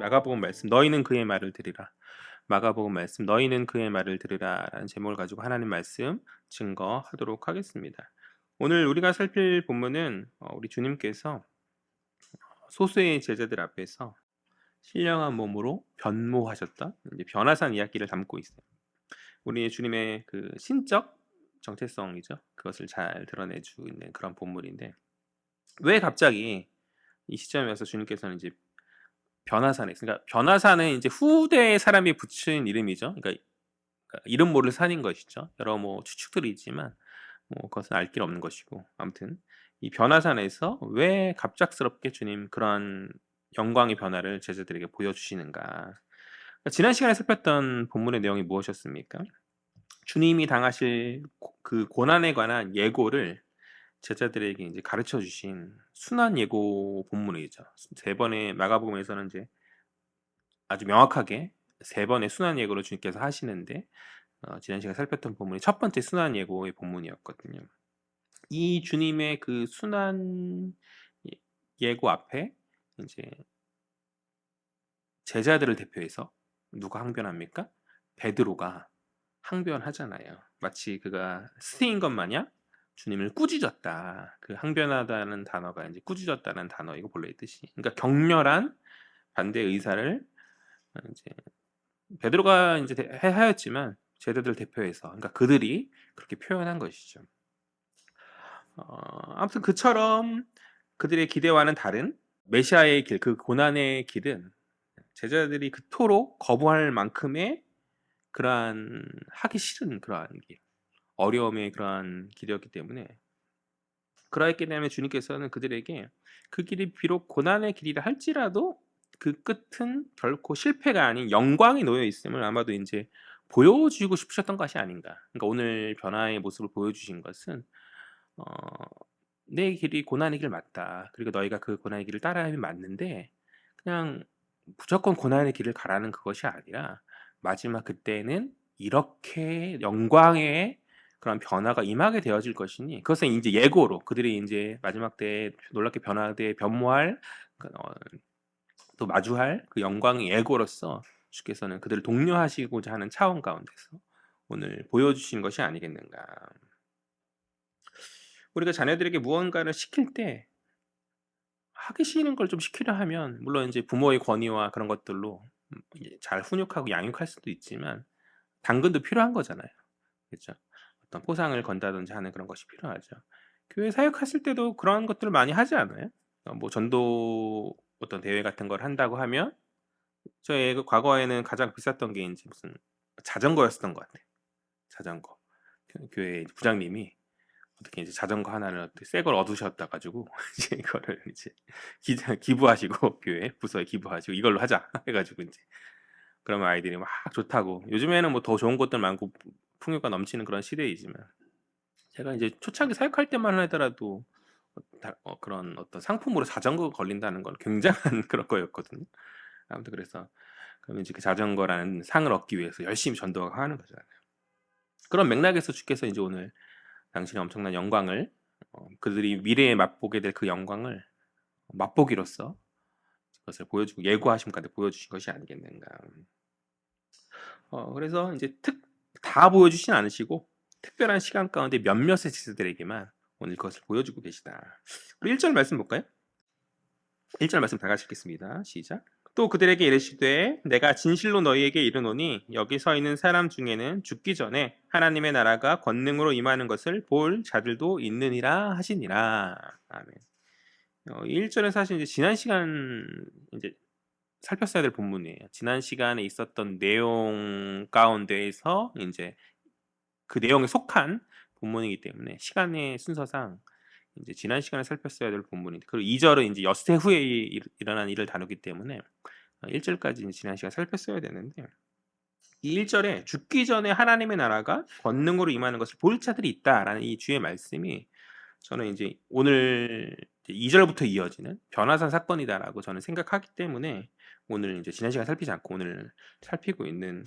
마가복음 말씀 너희는 그의 말을 들으라. 마가복음 말씀 너희는 그의 말을 들으라라는 제목을 가지고 하나님 말씀 증거하도록 하겠습니다. 오늘 우리가 살필 본문은 우리 주님께서 소수의 제자들 앞에서 신령한 몸으로 변모하셨던 이제 변화산 이야기를 담고 있어요. 우리 주님의 그 신적 정체성이죠. 그것을 잘 드러내주고 있는 그런 본문인데 왜 갑자기 이 시점에 와서 주님께서는 이제 변화산에, 그러니까 변화산은 이제 후대의 사람이 붙인 이름이죠. 그러니까 이름 모를 산인 것이죠. 여러 뭐 추측들이 있지만 뭐 그것은 알 길 없는 것이고, 아무튼 이 변화산에서 왜 갑작스럽게 주님 그런 영광의 변화를 제자들에게 보여주시는가? 그러니까 지난 시간에 살폈던 본문의 내용이 무엇이었습니까? 주님이 당하실 그 고난에 관한 예고를 제자들에게 이제 가르쳐 주신 순환 예고 본문이죠. 세 번의 마가복음에서는 이제 아주 명확하게 세 번의 순환 예고를 주님께서 하시는데 지난 시간에 살폈던 본문이 첫 번째 순환 예고의 본문이었거든요. 이 주님의 그 순환 예고 앞에 이제 제자들을 대표해서 누가 항변합니까? 베드로가 항변하잖아요. 마치 그가 스승인 것 마냥 주님을 꾸짖었다. 그 항변하다는 단어가 이제 꾸짖었다는 단어이고 본래의 뜻이. 그러니까 격렬한 반대 의사를 이제 베드로가 이제 하였지만 제자들 대표해서, 그러니까 그들이 그렇게 표현한 것이죠. 아무튼 그처럼 그들의 기대와는 다른 메시아의 길, 그 고난의 길은 제자들이 그토록 거부할 만큼의 그러한 하기 싫은 그러한 길, 어려움의 그러한 길이었기 때문에, 그러했기 때문에 주님께서는 그들에게 그 길이 비록 고난의 길이라 할지라도 그 끝은 결코 실패가 아닌 영광이 놓여 있음을 아마도 이제 보여주고 싶으셨던 것이 아닌가. 그러니까 오늘 변화의 모습을 보여주신 것은 어, 내 길이 고난의 길 맞다. 그리고 너희가 그 고난의 길을 따라하면 맞는데 그냥 무조건 고난의 길을 가라는 그것이 아니라 마지막 그때는 이렇게 영광의 그런 변화가 임하게 되어질 것이니, 그것은 이제 예고로 그들이 이제 마지막 때에 놀랍게 변화돼 변모할 또 마주할 그 영광의 예고로서 주께서는 그들을 독려하시고자 하는 차원 가운데서 오늘 보여주신 것이 아니겠는가. 우리가 자녀들에게 무언가를 시킬 때 하기 싫은 걸 좀 시키려 하면 물론 이제 부모의 권위와 그런 것들로 잘 훈육하고 양육할 수도 있지만 당근도 필요한 거잖아요. 그렇죠? 어떤 포상을 건다든지 하는 그런 것이 필요하죠. 교회 사역했을 때도 그런 것들을 많이 하지 않아요? 뭐 전도 어떤 대회 같은 걸 한다고 하면 저의 그 과거에는 가장 비쌌던 게 이제 무슨 자전거였었던 것 같아요. 자전거. 교회 부장님이 어떻게 이제 자전거 하나를 새 걸 얻으셨다 가지고 이제 이거를 이제 기부하시고 교회 부서에 기부하시고 이걸로 하자 해가지고 이제 그러면 아이들이 막 좋다고. 요즘에는 뭐 더 좋은 것들 많고 풍요가 넘치는 그런 시대이지만 제가 이제 초창기 사역할 때만 하더라도 그런 어떤 상품으로 자전거가 걸린다는 건 굉장한 그런 거였거든요. 아무튼 그래서 그러면 이제 그 자전거라는 상을 얻기 위해서 열심히 전도하고 하는 거잖아요. 그런 맥락에서 주께서 이제 오늘 당신의 엄청난 영광을 그들이 미래에 맛보게 될 그 영광을 맛보기로써 그것을 보여주고 예고하심 가운데 보여주신 것이 아니겠는가. 그래서 이제 다 보여주진 않으시고 특별한 시간 가운데 몇몇의 제자들에게만 오늘 그것을 보여주고 계시다. 우리 1절 말씀 볼까요? 1절 말씀 다 같이 읽겠습니다. 시작. 또 그들에게 이르시되 내가 진실로 너희에게 이르노니 여기 서 있는 사람 중에는 죽기 전에 하나님의 나라가 권능으로 임하는 것을 볼 자들도 있느니라 하시니라. 아멘. 1절은 사실 이제 지난 시간 이제 살폈어야 될 본문이에요. 지난 시간에 있었던 내용 가운데에서 이제 그 내용에 속한 본문이기 때문에 시간의 순서상 이제 지난 시간에 살폈어야 될 본문인데, 그리고 2절은 이제 엿새 후에 일어난 일을 다루기 때문에 1절까지 지난 시간에 살폈어야 되는데, 이 1절에 죽기 전에 하나님의 나라가 권능으로 임하는 것을 볼 자들이 있다라는 이 주의 말씀이 저는 이제 오늘 2절부터 이어지는 변화산 사건이다라고 저는 생각하기 때문에 오늘 이제 지난 시간 살피지 않고 오늘 살피고 있는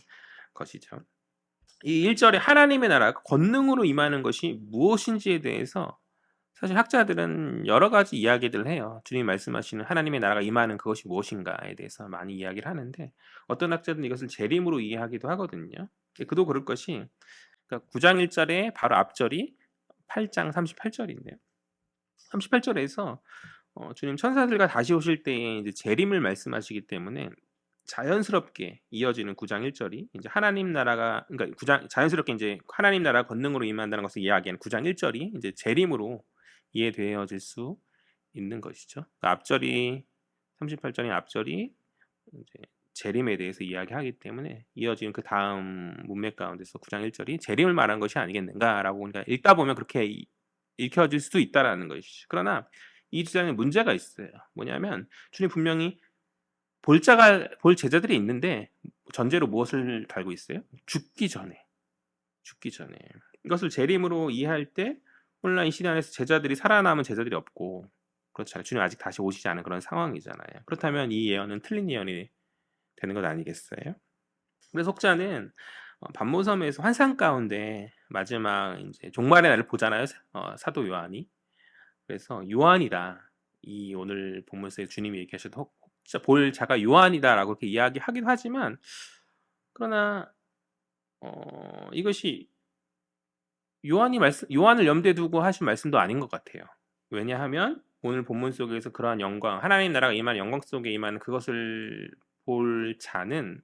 것이죠. 이 1절에 하나님의 나라가 권능으로 임하는 것이 무엇인지에 대해서 사실 학자들은 여러 가지 이야기들을 해요. 주님이 말씀하시는 하나님의 나라가 임하는 그것이 무엇인가에 대해서 많이 이야기를 하는데 어떤 학자들은 이것을 재림으로 이해하기도 하거든요. 그도 그럴 것이 그러니까 9장 1절에 바로 앞절이 8장 38절인데요. 38절에서 주님 천사들과 다시 오실 때에 이제 재림을 말씀하시기 때문에 자연스럽게 이어지는 9장 1절이 이제 하나님 나라가 그러니까 9장 자연스럽게 이제 하나님 나라 권능으로 임한다는 것을 이야기하는 9장 1절이 이제 재림으로 이해되어질 수 있는 것이죠. 그러니까 앞절이 38절의 앞절이 이제 재림에 대해서 이야기하기 때문에 이어지는 그 다음 문맥 가운데서 9장 1절이 재림을 말한 것이 아니겠는가라고 그러니까 읽다 보면 그렇게 읽혀질 수도 있다라는 것이죠. 그러나 이 주장에 문제가 있어요. 뭐냐면 주님 분명히 볼 제자들이 있는데 전제로 무엇을 달고 있어요? 죽기 전에. 이것을 재림으로 이해할 때 혼란 이 시대 안에서 제자들이 살아남은 제자들이 없고 그렇잖아요. 주님 아직 다시 오시지 않은 그런 상황이잖아요. 그렇다면 이 예언은 틀린 예언이 되는 것 아니겠어요? 그래서 혹자는 반모섬에서 환상 가운데 마지막 이제 종말의 날을 보잖아요. 사도 요한이. 그래서 요한이다. 이 오늘 본문에서 주님이 얘기하셔도 혹자 볼 자가 요한이다라고 이렇게 이야기하기도 하지만 그러나 이것이 요한을 염두에 두고 하신 말씀도 아닌 것 같아요. 왜냐하면 오늘 본문 속에서 그러한 영광, 하나님 나라가 임하는 영광 속에 임하는 그것을 볼 자는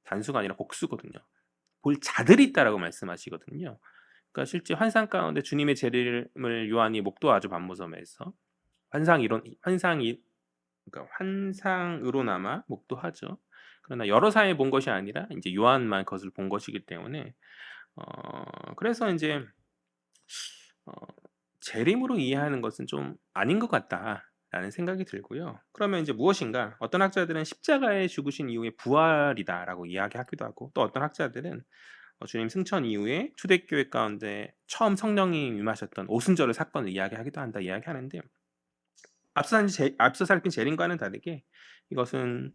단수가 아니라 복수거든요. 볼 자들이 있다라고 말씀하시거든요. 그러니까 실제 환상 가운데 주님의 재림을 요한이 목도하죠. 반모섬에서 그러니까 환상으로나마 목도하죠. 그러나 여러 사람이 본 것이 아니라 이제 요한만 그것을 본 것이기 때문에 그래서 이제 어, 재림으로 이해하는 것은 좀 아닌 것 같다라는 생각이 들고요. 그러면 이제 무엇인가? 어떤 학자들은 십자가에 죽으신 이후에 부활이다라고 이야기하기도 하고 또 어떤 학자들은 주님 승천 이후에 초대교회 가운데 처음 성령이 임하셨던 오순절의 사건을 이야기하기도 한다 이야기하는데 앞서 살핀 재림과는 다르게 이것은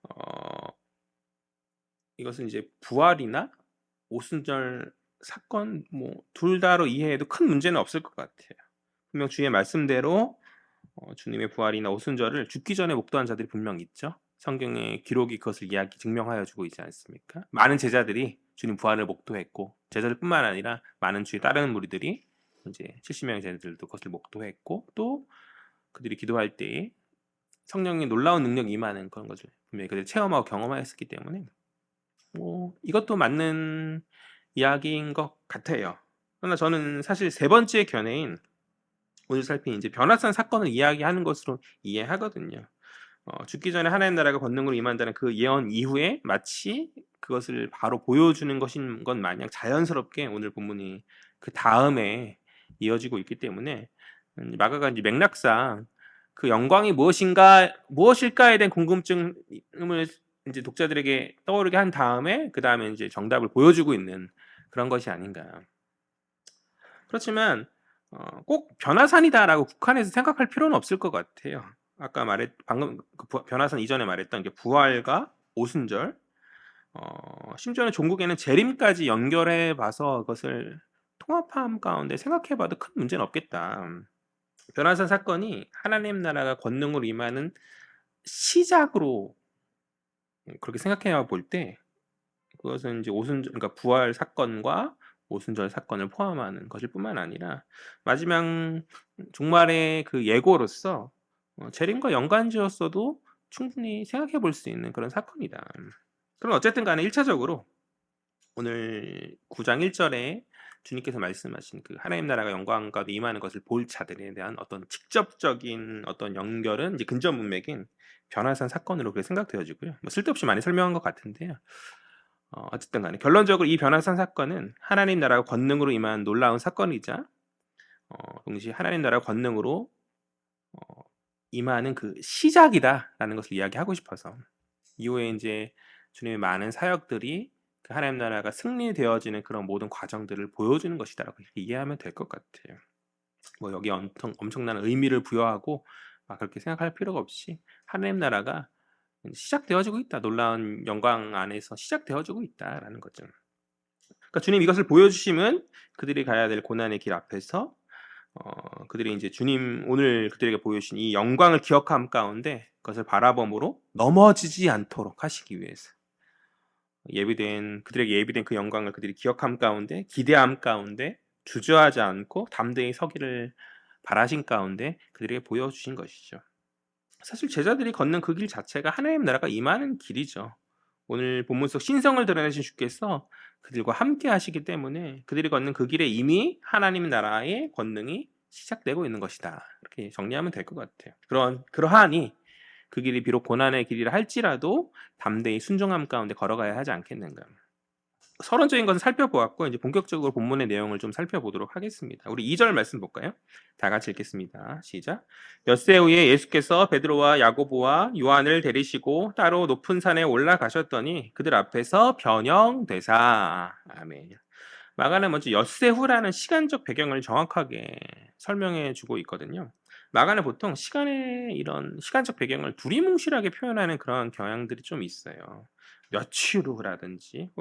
어, 이것은 이제 부활이나 오순절 사건 뭐 둘 다로 이해해도 큰 문제는 없을 것 같아요. 분명 주의 말씀대로 주님의 부활이나 오순절을 죽기 전에 목도한 자들이 분명 있죠. 성경의 기록이 그것을 증명하여 주고 있지 않습니까? 많은 제자들이 주님 부활을 목도했고 제자들뿐만 아니라 많은 주의 다른 무리들이 이제 70명의 제자들도 그것을 목도했고 또 그들이 기도할 때에 성령의 놀라운 능력이 임하는 그런 것을 분명히 그들이 체험하고 경험하였기 때문에 뭐 이것도 맞는 이야기인 것 같아요. 그러나 저는 사실 세 번째 견해인 오늘 살핀 이제 변화산 사건을 이야기하는 것으로 이해하거든요. 죽기 전에 하나님 나라가 권능으로 임한다는 그 예언 이후에 마치 그것을 바로 보여주는 것인 것 마냥 자연스럽게 오늘 본문이 그 다음에 이어지고 있기 때문에 마가가 이제 맥락상 그 영광이 무엇일까에 대한 궁금증을 이제 독자들에게 떠오르게 한 다음에 그 다음에 이제 정답을 보여주고 있는 그런 것이 아닌가. 그렇지만 꼭 변화산이다라고 국한해서 생각할 필요는 없을 것 같아요. 아까 방금 그 변화산 이전에 말했던 게 부활과 오순절, 심지어는 종국에는 재림까지 연결해 봐서 그것을 통합함 가운데 생각해 봐도 큰 문제는 없겠다. 변화산 사건이 하나님 나라가 권능으로 임하는 시작으로 그렇게 생각해 볼 때 그것은 이제 그러니까 부활 사건과 오순절 사건을 포함하는 것일 뿐만 아니라 마지막 종말의 그 예고로서 재림과 연관지었어도 충분히 생각해 볼 수 있는 그런 사건이다. 그럼 어쨌든 간에 1차적으로 오늘 9장 1절에 주님께서 말씀하신 그 하나님 나라가 영광과 임하는 것을 볼 자들에 대한 어떤 직접적인 어떤 연결은 이제 근접 문맥인 변화산 사건으로 그렇게 생각되어지고요. 뭐 쓸데없이 많이 설명한 것 같은데요. 어쨌든 간에 결론적으로 이 변화산 사건은 하나님 나라가 권능으로 임한 놀라운 사건이자 동시에 하나님 나라가 권능으로 임하는 그 시작이다라는 것을 이야기하고 싶어서 이후에 이제 주님의 많은 사역들이 그 하나님 나라가 승리되어지는 그런 모든 과정들을 보여주는 것이다라고 이렇게 이해하면 될 것 같아요. 뭐 여기 엄청난 의미를 부여하고 막 그렇게 생각할 필요가 없이 하나님 나라가 시작되어지고 있다. 놀라운 영광 안에서 시작되어지고 있다라는 거죠. 그러니까 주님 이것을 보여주심은 그들이 가야 될 고난의 길 앞에서 그들이 이제 주님 오늘 그들에게 보여주신 이 영광을 기억함 가운데 그것을 바라봄으로 넘어지지 않도록 하시기 위해서 그들에게 예비된 그 영광을 그들이 기억함 가운데 기대함 가운데 주저하지 않고 담대히 서기를 바라신 가운데 그들에게 보여주신 것이죠. 사실 제자들이 걷는 그 길 자체가 하나님 나라가 임하는 길이죠. 오늘 본문 속 신성을 드러내신 주께서 그들과 함께 하시기 때문에 그들이 걷는 그 길에 이미 하나님 나라의 권능이 시작되고 있는 것이다. 이렇게 정리하면 될 것 같아요. 그러하니 그 길이 비록 고난의 길이라 할지라도 담대히 순종함 가운데 걸어가야 하지 않겠는가. 서론적인 것은 살펴보았고 이제 본격적으로 본문의 내용을 좀 살펴보도록 하겠습니다. 우리 2절 말씀 볼까요? 다 같이 읽겠습니다. 시작. 엿새 후에 예수께서 베드로와 야고보와 요한을 데리시고 따로 높은 산에 올라가셨더니 그들 앞에서 변형되사. 아멘. 마가는 먼저 엿새 후라는 시간적 배경을 정확하게 설명해 주고 있거든요. 마가는 보통 시간의 이런 시간적 배경을 두리뭉실하게 표현하는 그런 경향들이 좀 있어요. 며칠 후라든지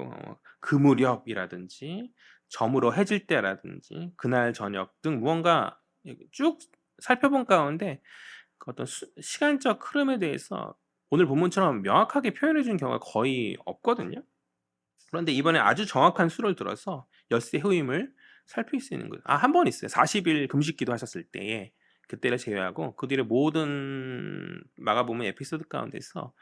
그 무렵이라든지 저물어 해질 때라든지 그날 저녁 등 무언가 쭉 살펴본 가운데 그 어떤 시간적 흐름에 대해서 오늘 본문처럼 명확하게 표현해 주는 경우가 거의 없거든요. 그런데 이번에 아주 정확한 수를 들어서 엿새 후임을 살필 수 있는 거예요. 한 번 있어요. 40일 금식기도 하셨을 때에 그때를 제외하고 그 뒤에 모든 마가복음 에피소드 가운데서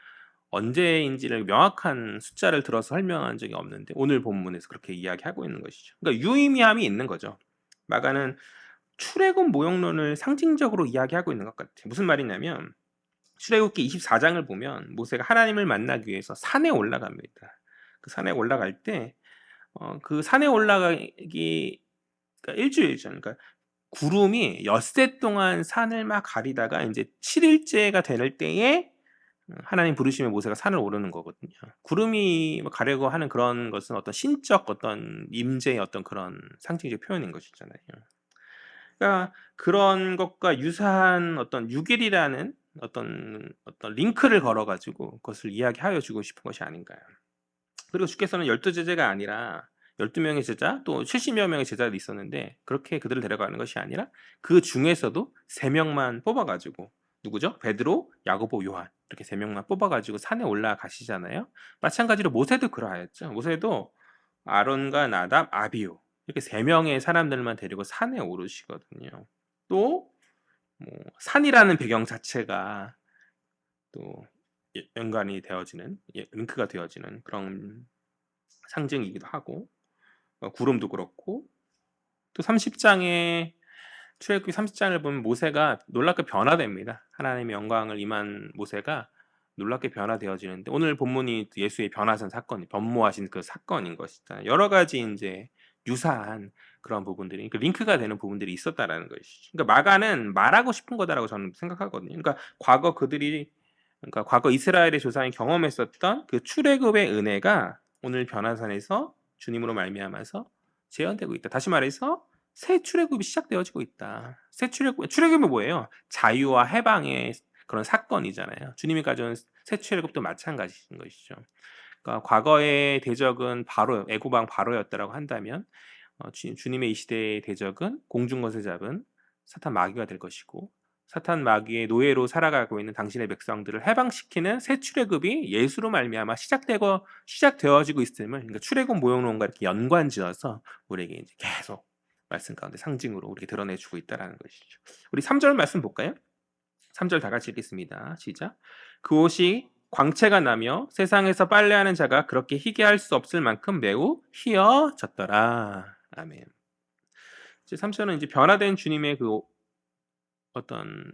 언제인지를 명확한 숫자를 들어서 설명한 적이 없는데 오늘 본문에서 그렇게 이야기하고 있는 것이죠. 그러니까 유의미함이 있는 거죠. 마가는 출애굽 모형론을 상징적으로 이야기하고 있는 것 같아요. 무슨 말이냐면 출애굽기 24장을 보면 모세가 하나님을 만나기 위해서 산에 올라갑니다. 그 산에 올라갈 때 그 산에 올라가기 그러니까 일주일 전 그러니까 구름이 엿새 동안 산을 막 가리다가 이제 7일째가 될 때에 하나님 부르시면 모세가 산을 오르는 거거든요. 구름이 가려고 하는 그런 것은 어떤 신적 어떤 임재의 어떤 그런 상징적 표현인 것이잖아요. 그러니까 그런 것과 유사한 어떤 6일이라는 어떤 링크를 걸어 가지고 그것을 이야기하여 주고 싶은 것이 아닌가요. 그리고 주께서는 12 제자가 아니라 12명의 제자 또 70여 명의 제자들이 있었는데 그렇게 그들을 데려가는 것이 아니라 그 중에서도 3명만 뽑아 가지고 누구죠? 베드로, 야고보, 요한 이렇게 3명만 뽑아 가지고 산에 올라가시잖아요. 마찬가지로 모세도 그러하였죠. 모세도 아론과 나답, 아비후 이렇게 3명의 사람들만 데리고 산에 오르시거든요. 또 뭐 산이라는 배경 자체가 또 연관이 되어지는 링크가 되어지는 그런 상징이기도 하고 구름도 그렇고 또 30장에 출애굽기 30장을 보면 모세가 놀랍게 변화됩니다. 하나님의 영광을 임한 모세가 놀랍게 변화되어지는데 오늘 본문이 예수의 변화산 사건이 변모하신 그 사건인 것이잖아요. 여러 가지 이제 유사한 그런 부분들이 링크가 되는 부분들이 있었다라는 것이죠. 그러니까 마가는 말하고 싶은 거다라고 저는 생각하거든요. 그러니까 과거 이스라엘의 조상이 경험했었던 그 출애굽의 은혜가 오늘 변화산에서 주님으로 말미암아서 재현되고 있다. 다시 말해서 새 출애굽이 시작되어지고 있다. 출애굽이 뭐예요? 자유와 해방의 그런 사건이잖아요. 주님이 가져온 새 출애굽도 마찬가지인 것이죠. 그러니까 과거의 대적은 바로 애고방 바로였다라고 한다면 주님의 이 시대의 대적은 공중것을 잡은 사탄 마귀가 될 것이고 사탄 마귀의 노예로 살아가고 있는 당신의 백성들을 해방시키는 새 출애굽이 예수로 말미암아 시작되어지고 있음을 그러니까 출애굽 모형론과 이렇게 연관지어서 우리에게 이제 계속 말씀 가운데 상징으로 우리에게 드러내주고 있다라는 것이죠. 우리 3절 말씀 볼까요? 3절 다 같이 읽겠습니다. 시작. 그 옷이 광채가 나며 세상에서 빨래하는 자가 그렇게 희게 할 수 없을 만큼 매우 희어졌더라. 아멘. 이제 3절은 이제 변화된 주님의 그 어떤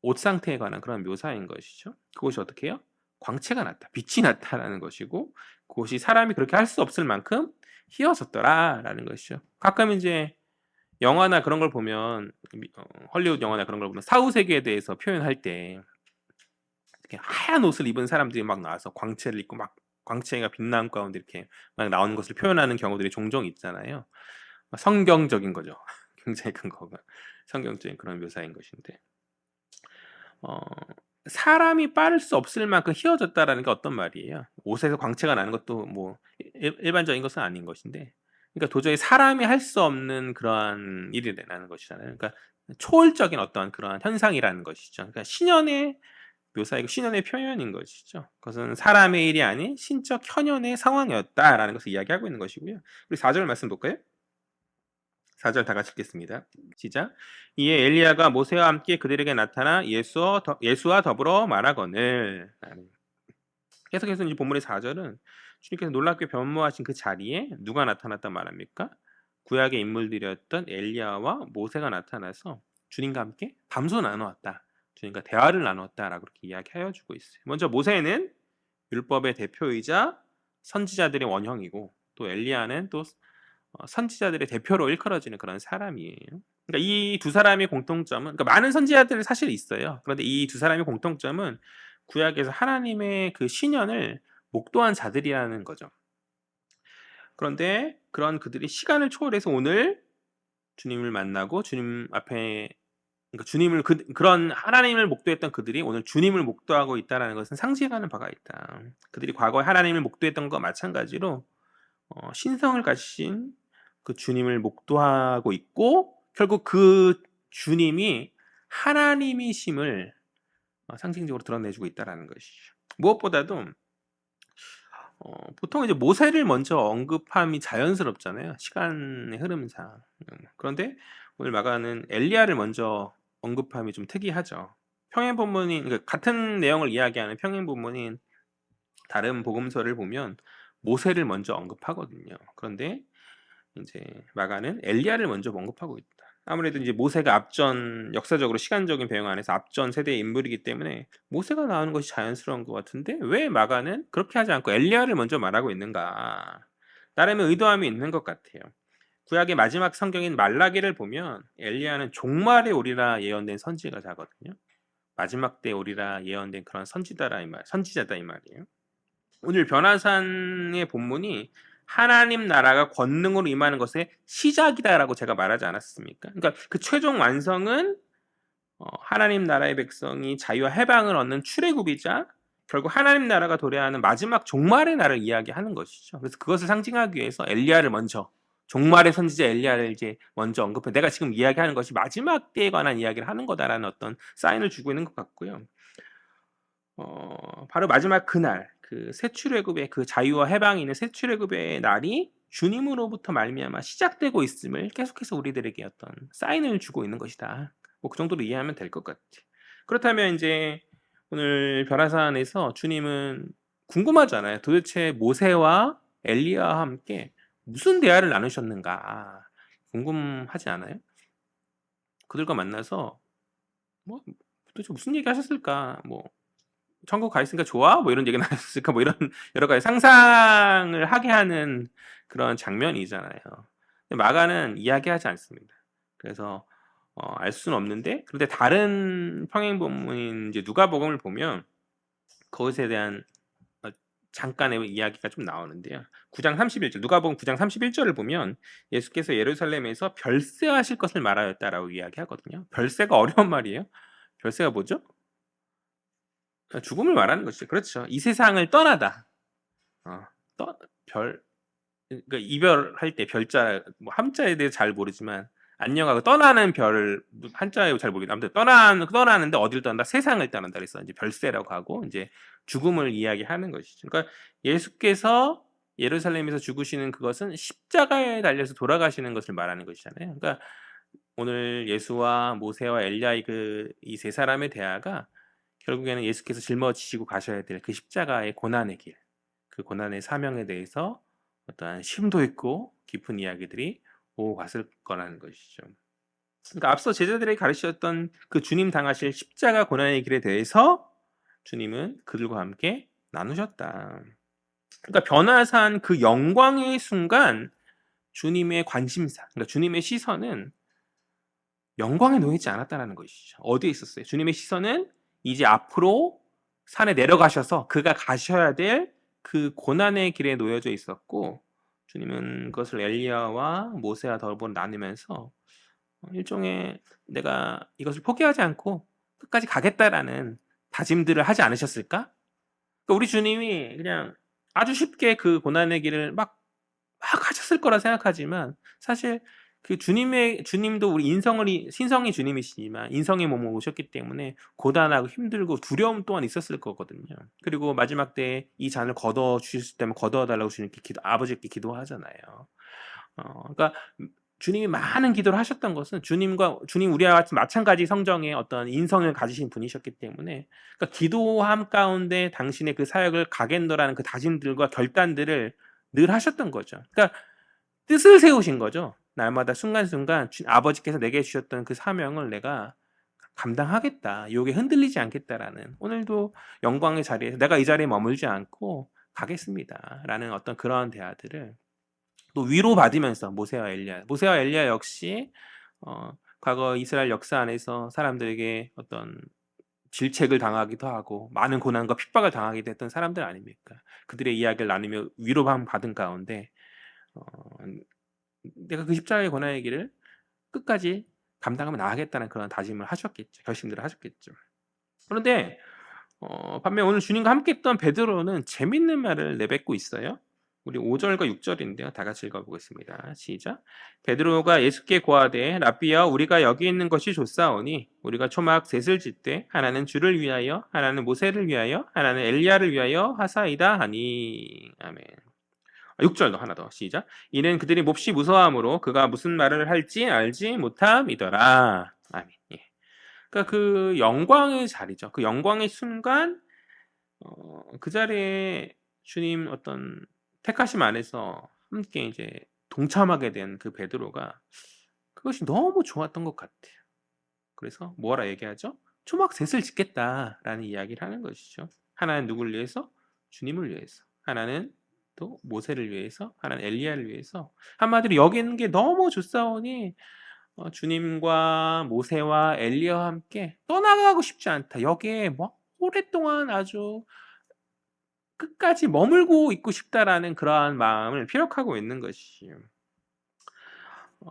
옷 상태에 관한 그런 묘사인 것이죠. 그것이 어떻게 해요? 광채가 났다. 빛이 났다라는 것이고 그것이 사람이 그렇게 할 수 없을 만큼 희어졌더라라는 것이죠. 가끔 이제 영화나 그런 걸 보면 헐리우드 영화나 그런 걸 보면 사후 세계에 대해서 표현할 때 이렇게 하얀 옷을 입은 사람들이 막 나와서 광채를 입고 막 광채가 빛나는 가운데 이렇게 막 나오는 것을 표현하는 경우들이 종종 있잖아요. 성경적인 거죠. 굉장히 큰 거가 성경적인 그런 묘사인 것인데 어, 사람이 빠를 수 없을 만큼 휘어졌다라는 게 어떤 말이에요? 옷에서 광채가 나는 것도 뭐 일반적인 것은 아닌 것인데 그러니까 도저히 사람이 할 수 없는 그러한 일이라는 것이잖아요. 그러니까 초월적인 어떤 그러한 현상이라는 것이죠. 그러니까 신현의 묘사이고 신현의 표현인 것이죠. 그것은 사람의 일이 아닌 신적 현현의 상황이었다라는 것을 이야기하고 있는 것이고요. 우리 4절 말씀 볼까요? 4절 다 같이 읽겠습니다. 시작. 이에 엘리야가 모세와 함께 그들에게 나타나 예수와 더불어 말하거늘. 계속해서 이제 본문의 4절은 주님께서 놀랍게 변모하신 그 자리에 누가 나타났단 말합니까? 구약의 인물들이었던 엘리야와 모세가 나타나서 주님과 함께 담소 나누었다. 주님과 대화를 나누었다라고 그렇게 이야기하여 주고 있어요. 먼저 모세는 율법의 대표이자 선지자들의 원형이고 또 엘리야는 또 선지자들의 대표로 일컬어지는 그런 사람이에요. 그러니까 이 두 사람의 공통점은, 그러니까 많은 선지자들이 사실 있어요. 그런데 이 두 사람의 공통점은 구약에서 하나님의 그 신현을 목도한 자들이라는 거죠. 그런데 그런 그들이 시간을 초월해서 오늘 주님을 만나고 주님 앞에, 그러니까 주님을 그런 하나님을 목도했던 그들이 오늘 주님을 목도하고 있다라는 것은 상징하는 바가 있다. 그들이 과거에 하나님을 목도했던 것과 마찬가지로 신성을 가지신 그 주님을 목도하고 있고 결국 그 주님이 하나님이심을 상징적으로 드러내주고 있다라는 것이죠. 무엇보다도 보통 이제 모세를 먼저 언급함이 자연스럽잖아요. 시간의 흐름상. 그런데 오늘 마가는 엘리야를 먼저 언급함이 좀 특이하죠. 평행 본문인, 그러니까 같은 내용을 이야기하는 평행 본문인 다른 복음서를 보면 모세를 먼저 언급하거든요. 그런데 이제 마가는 엘리야를 먼저 언급하고 있다. 아무래도 이제 모세가 앞전, 역사적으로 시간적인 배경 안에서 앞전 세대의 인물이기 때문에 모세가 나오는 것이 자연스러운 것 같은데 왜 마가는 그렇게 하지 않고 엘리야를 먼저 말하고 있는가? 나름의 의도함이 있는 것 같아요. 구약의 마지막 성경인 말라기를 보면 엘리야는 종말에 오리라 예언된 선지자거든요. 마지막 때 오리라 예언된 그런 선지자다 이 말이에요. 오늘 변화산의 본문이 하나님 나라가 권능으로 임하는 것의 시작이다라고 제가 말하지 않았습니까? 그러니까 그 최종 완성은 하나님 나라의 백성이 자유와 해방을 얻는 출애굽이자 결국 하나님 나라가 도래하는 마지막 종말의 날을 이야기하는 것이죠. 그래서 그것을 상징하기 위해서 엘리야를 먼저, 종말의 선지자 엘리야를 이제 먼저 언급해, 내가 지금 이야기하는 것이 마지막 때에 관한 이야기를 하는 거다라는 어떤 사인을 주고 있는 것 같고요. 바로 마지막 그날, 그 새 출애굽의 그 자유와 해방이 있는 새 출애굽의 날이 주님으로부터 말미암아 시작되고 있음을 계속해서 우리들에게 어떤 사인을 주고 있는 것이다. 뭐 그 정도로 이해하면 될 것 같아. 그렇다면 이제 오늘 별화산에서 주님은 궁금하잖아요. 도대체 모세와 엘리야와 함께 무슨 대화를 나누셨는가 궁금하지 않아요? 그들과 만나서 뭐 도대체 무슨 얘기 하셨을까? 뭐 천국 가 있으니까 좋아? 뭐 이런 얘기는 하셨을까? 뭐 이런 여러 가지 상상을 하게 하는 그런 장면이잖아요. 마가는 이야기하지 않습니다. 그래서 알 수는 없는데, 그런데 다른 평행 본문인 이제 누가복음을 보면 그것에 대한 잠깐의 이야기가 좀 나오는데요. 9장 31절, 누가복음 9장 31절을 보면 예수께서 예루살렘에서 별세하실 것을 말하였다라고 이야기하거든요. 별세가 어려운 말이에요. 별세가 뭐죠? 죽음을 말하는 것이죠. 그렇죠. 이 세상을 떠나다. 별, 그러니까 이별할 때 별자, 뭐 함자에 대해 잘 모르지만 안녕하고 떠나는 별 한자에 잘 모르겠는데 아무튼 떠나는데 어디를 떠난다? 세상을 떠난다. 그래서 이제 별세라고 하고 이제 죽음을 이야기하는 것이죠. 그러니까 예수께서 예루살렘에서 죽으시는 그것은 십자가에 달려서 돌아가시는 것을 말하는 것이잖아요. 그러니까 오늘 예수와 모세와 엘리야의 이 세 사람의 대화가 결국에는 예수께서 짊어지시고 가셔야 될 그 십자가의 고난의 길, 그 고난의 사명에 대해서 어떠한 심도 있고 깊은 이야기들이 오고 갔을 거라는 것이죠. 그러니까 앞서 제자들에게 가르치셨던 그 주님 당하실 십자가 고난의 길에 대해서 주님은 그들과 함께 나누셨다. 그러니까 변화산 그 영광의 순간 주님의 관심사, 그러니까 주님의 시선은 영광에 놓이지 않았다는 것이죠. 어디에 있었어요? 주님의 시선은 이제 앞으로 산에 내려가셔서 그가 가셔야 될 그 고난의 길에 놓여져 있었고, 주님은 그것을 엘리야와 모세와 더불어 나누면서 일종의 내가 이것을 포기하지 않고 끝까지 가겠다라는 다짐들을 하지 않으셨을까? 그러니까 우리 주님이 그냥 아주 쉽게 그 고난의 길을 막 막 하셨을 거라 생각하지만 사실 그 주님도 우리 신성의 주님이시지만 인성의 몸으로 오셨기 때문에 고단하고 힘들고 두려움 또한 있었을 거거든요. 그리고 마지막 때에 이 잔을 거둬 주실 때면 거둬 달라고 주님께 아버지께 기도하잖아요. 그러니까 주님이 많은 기도를 하셨던 것은 주님 우리와 같이 마찬가지 성정의 어떤 인성을 가지신 분이셨기 때문에, 그러니까 기도함 가운데 당신의 그 사역을 가겠노라는 그 다짐들과 결단들을 늘 하셨던 거죠. 그러니까 뜻을 세우신 거죠. 날마다 순간순간 아버지께서 내게 주셨던 그 사명을 내가 감당하겠다. 요게 흔들리지 않겠다라는, 오늘도 영광의 자리에서 내가 이 자리에 머물지 않고 가겠습니다라는 어떤 그러한 대화들을 또 위로받으면서 모세와 엘리야 역시 과거 이스라엘 역사 안에서 사람들에게 어떤 질책을 당하기도 하고 많은 고난과 핍박을 당하기도 했던 사람들 아닙니까? 그들의 이야기를 나누며 위로감 받은 가운데 내가 그 십자가의 고난의 길을 끝까지 감당하며 나가겠다는 그런 다짐을 하셨겠죠. 결심들을 하셨겠죠. 그런데 반면 오늘 주님과 함께 했던 베드로는 재밌는 말을 내뱉고 있어요. 우리 5절과 6절인데요. 다 같이 읽어보겠습니다. 시작. 베드로가 예수께 고하되 랍비여 우리가 여기 있는 것이 좋사오니 우리가 초막 셋을 짓되 하나는 주를 위하여 하나는 모세를 위하여 하나는 엘리야를 위하여 하사이다 하니. 아멘. 6절도 하나 더 시작. 이는 그들이 몹시 무서워함으로 그가 무슨 말을 할지 알지 못함이더라. 아멘. 예. 그러니까 그 영광의 자리죠. 그 영광의 순간 그 자리에 주님 어떤 택하심 안에서 함께 이제 동참하게 된 그 베드로가 그것이 너무 좋았던 것 같아요. 그래서 뭐라 얘기하죠? 초막 셋을 짓겠다라는 이야기를 하는 것이죠. 하나는 누구를 위해서? 주님을 위해서. 하나는 또 모세를 위해서, 하나는 엘리야를 위해서. 한마디로 여기 있는 게 너무 좋사오니 주님과 모세와 엘리야와 함께 떠나가고 싶지 않다. 여기에 뭐 오랫동안 아주 끝까지 머물고 있고 싶다라는 그러한 마음을 피력하고 있는 것이에요.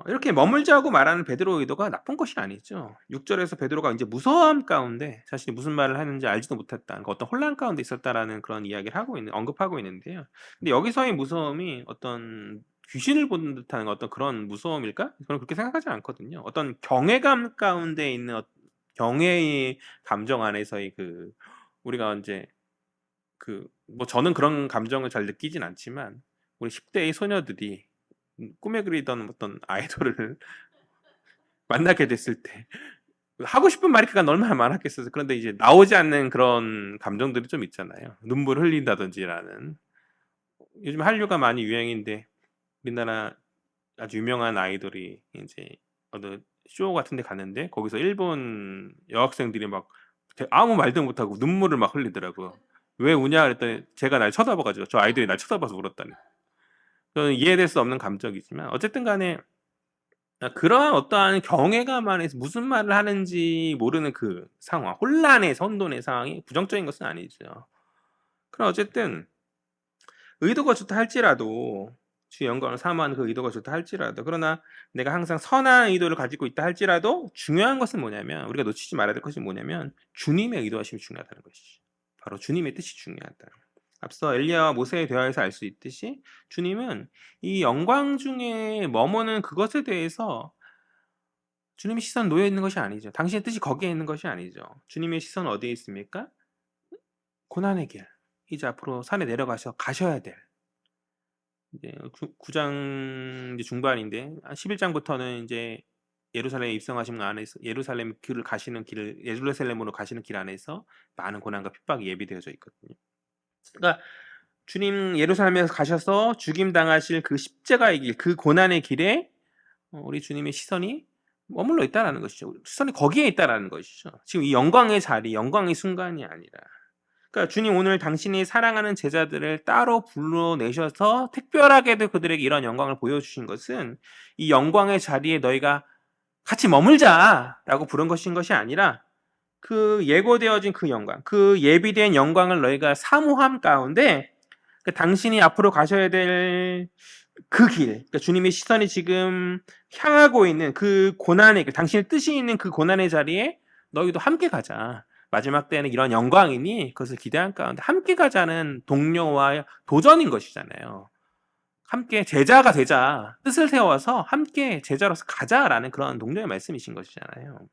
이렇게 머물자고 말하는 베드로의 의도가 나쁜 것이 아니죠. 6절에서 베드로가 이제 무서움 가운데 자신이 무슨 말을 하는지 알지도 못했다. 그러니까 어떤 혼란 가운데 있었다라는 그런 이야기를 언급하고 있는데요. 근데 여기서의 무서움이 어떤 귀신을 보는 듯한 어떤 그런 무서움일까? 저는 그렇게 생각하지 않거든요. 어떤 경외감 가운데 있는 경외의 감정 안에서의 우리가 이제 뭐 저는 그런 감정을 잘 느끼진 않지만 우리 10대의 소녀들이 꿈에 그리던 어떤 아이돌을 만나게 됐을 때 하고 싶은 말이 그간 얼마나 많았겠어요. 그런데 이제 나오지 않는 그런 감정들이 좀 있잖아요. 눈물을 흘린다든지라는. 요즘 한류가 많이 유행인데 우리나라 아주 유명한 아이돌이 이제 어느 쇼 같은 데 갔는데 거기서 일본 여학생들이 막 아무 말도 못하고 눈물을 막 흘리더라고요. 왜 우냐 그랬더니 제가 날 쳐다봐가지고 저 아이들이 날 쳐다봐서 울었다니. 저는 이해될 수 없는 감정이지만 어쨌든 간에 그러한 어떠한 경외감 안에서 무슨 말을 하는지 모르는 그 상황, 혼란의 선돈의 상황이 부정적인 것은 아니죠. 그럼 어쨌든 의도가 좋다 할지라도 주의 영광을 사모하는 그 의도가 좋다 할지라도, 그러나 내가 항상 선한 의도를 가지고 있다 할지라도 중요한 것은 뭐냐면, 우리가 놓치지 말아야 될 것이 뭐냐면 주님의 의도하심이 중요하다는 것이죠. 바로 주님의 뜻이 중요하다. 앞서 엘리야와 모세의 대화에서 알 수 있듯이 주님은 이 영광 중에 머무는 그것에 대해서 주님의 시선 놓여 있는 것이 아니죠. 당신의 뜻이 거기에 있는 것이 아니죠. 주님의 시선은 어디에 있습니까? 고난의 길. 이제 앞으로 산에 내려가서 가셔야 될. 이제 9장 이제 중반인데 11장부터는 이제 예루살렘에 입성하신 안에서 예루살렘으로 가시는 길 안에서 많은 고난과 핍박이 예비되어져 있거든요. 그러니까 주님 예루살렘에서 가셔서 죽임 당하실 그 십자가의 길, 그 고난의 길에 우리 주님의 시선이 머물러 있다라는 것이죠. 시선이 거기에 있다라는 것이죠. 지금 이 영광의 자리, 영광의 순간이 아니라. 그러니까 주님 오늘 당신이 사랑하는 제자들을 따로 불러내셔서 특별하게도 그들에게 이런 영광을 보여주신 것은 이 영광의 자리에 너희가 같이 머물자라고 부른 것인 것이 아니라 그 예고되어진 그 영광, 그 예비된 영광을 너희가 사모함 가운데 당신이 앞으로 가셔야 될 그 길, 그러니까 주님의 시선이 지금 향하고 있는 그 고난의 길, 당신의 뜻이 있는 그 고난의 자리에 너희도 함께 가자. 마지막 때는 이런 영광이니 그것을 기대한 가운데 함께 가자는 동료와 도전인 것이잖아요. 함께 제자가 되자. 뜻을 세워서 함께 제자로서 가자라는 그런 동료의 말씀이신 것이잖아요.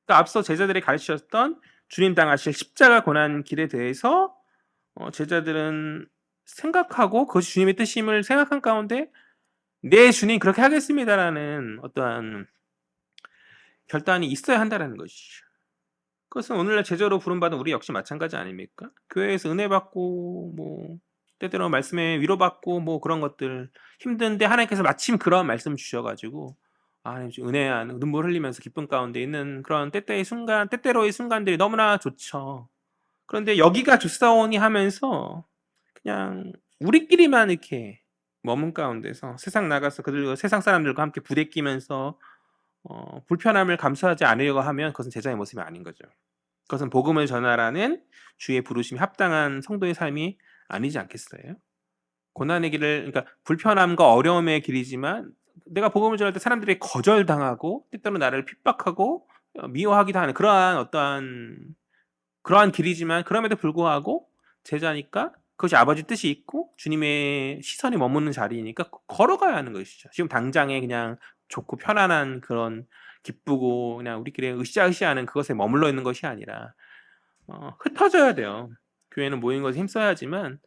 그러니까 앞서 제자들이 가르치셨던 주님 당하실 십자가 고난 길에 대해서 제자들은 생각하고 그것이 주님의 뜻임을 생각한 가운데 네 주님 그렇게 하겠습니다라는 어떠한 결단이 있어야 한다라는 것이죠. 그것은 오늘날 제자로 부름받은 우리 역시 마찬가지 아닙니까? 교회에서 은혜 받고 뭐 때때로 말씀에 위로받고 뭐 그런 것들 힘든데 하나님께서 마침 그런 말씀 주셔가지고 하나님 은혜한 눈물 흘리면서 기쁨 가운데 있는 그런 때때로의 순간들이 너무나 좋죠. 그런데 여기가 좋사오니 하면서 그냥 우리끼리만 이렇게 머문 가운데서 세상 나가서 세상 사람들과 함께 부대끼면서 불편함을 감수하지 않으려고 하면 그것은 제자의 모습이 아닌 거죠. 그것은 복음을 전하라는 주의 부르심이 합당한 성도의 삶이 아니지 않겠어요? 고난의 길을, 그러니까 불편함과 어려움의 길이지만 내가 복음을 전할 때 사람들이 거절당하고 때때로 나를 핍박하고 미워하기도 하는 그러한 길이지만 그럼에도 불구하고 제자니까 그것이 아버지 뜻이 있고 주님의 시선이 머무는 자리니까 걸어가야 하는 것이죠. 지금 당장에 그냥 좋고 편안한 그런 기쁘고 그냥 우리끼리 으쌰으쌰하는 그것에 머물러 있는 것이 아니라 흩어져야 돼요. 교회는 모이는 것에 힘써야지만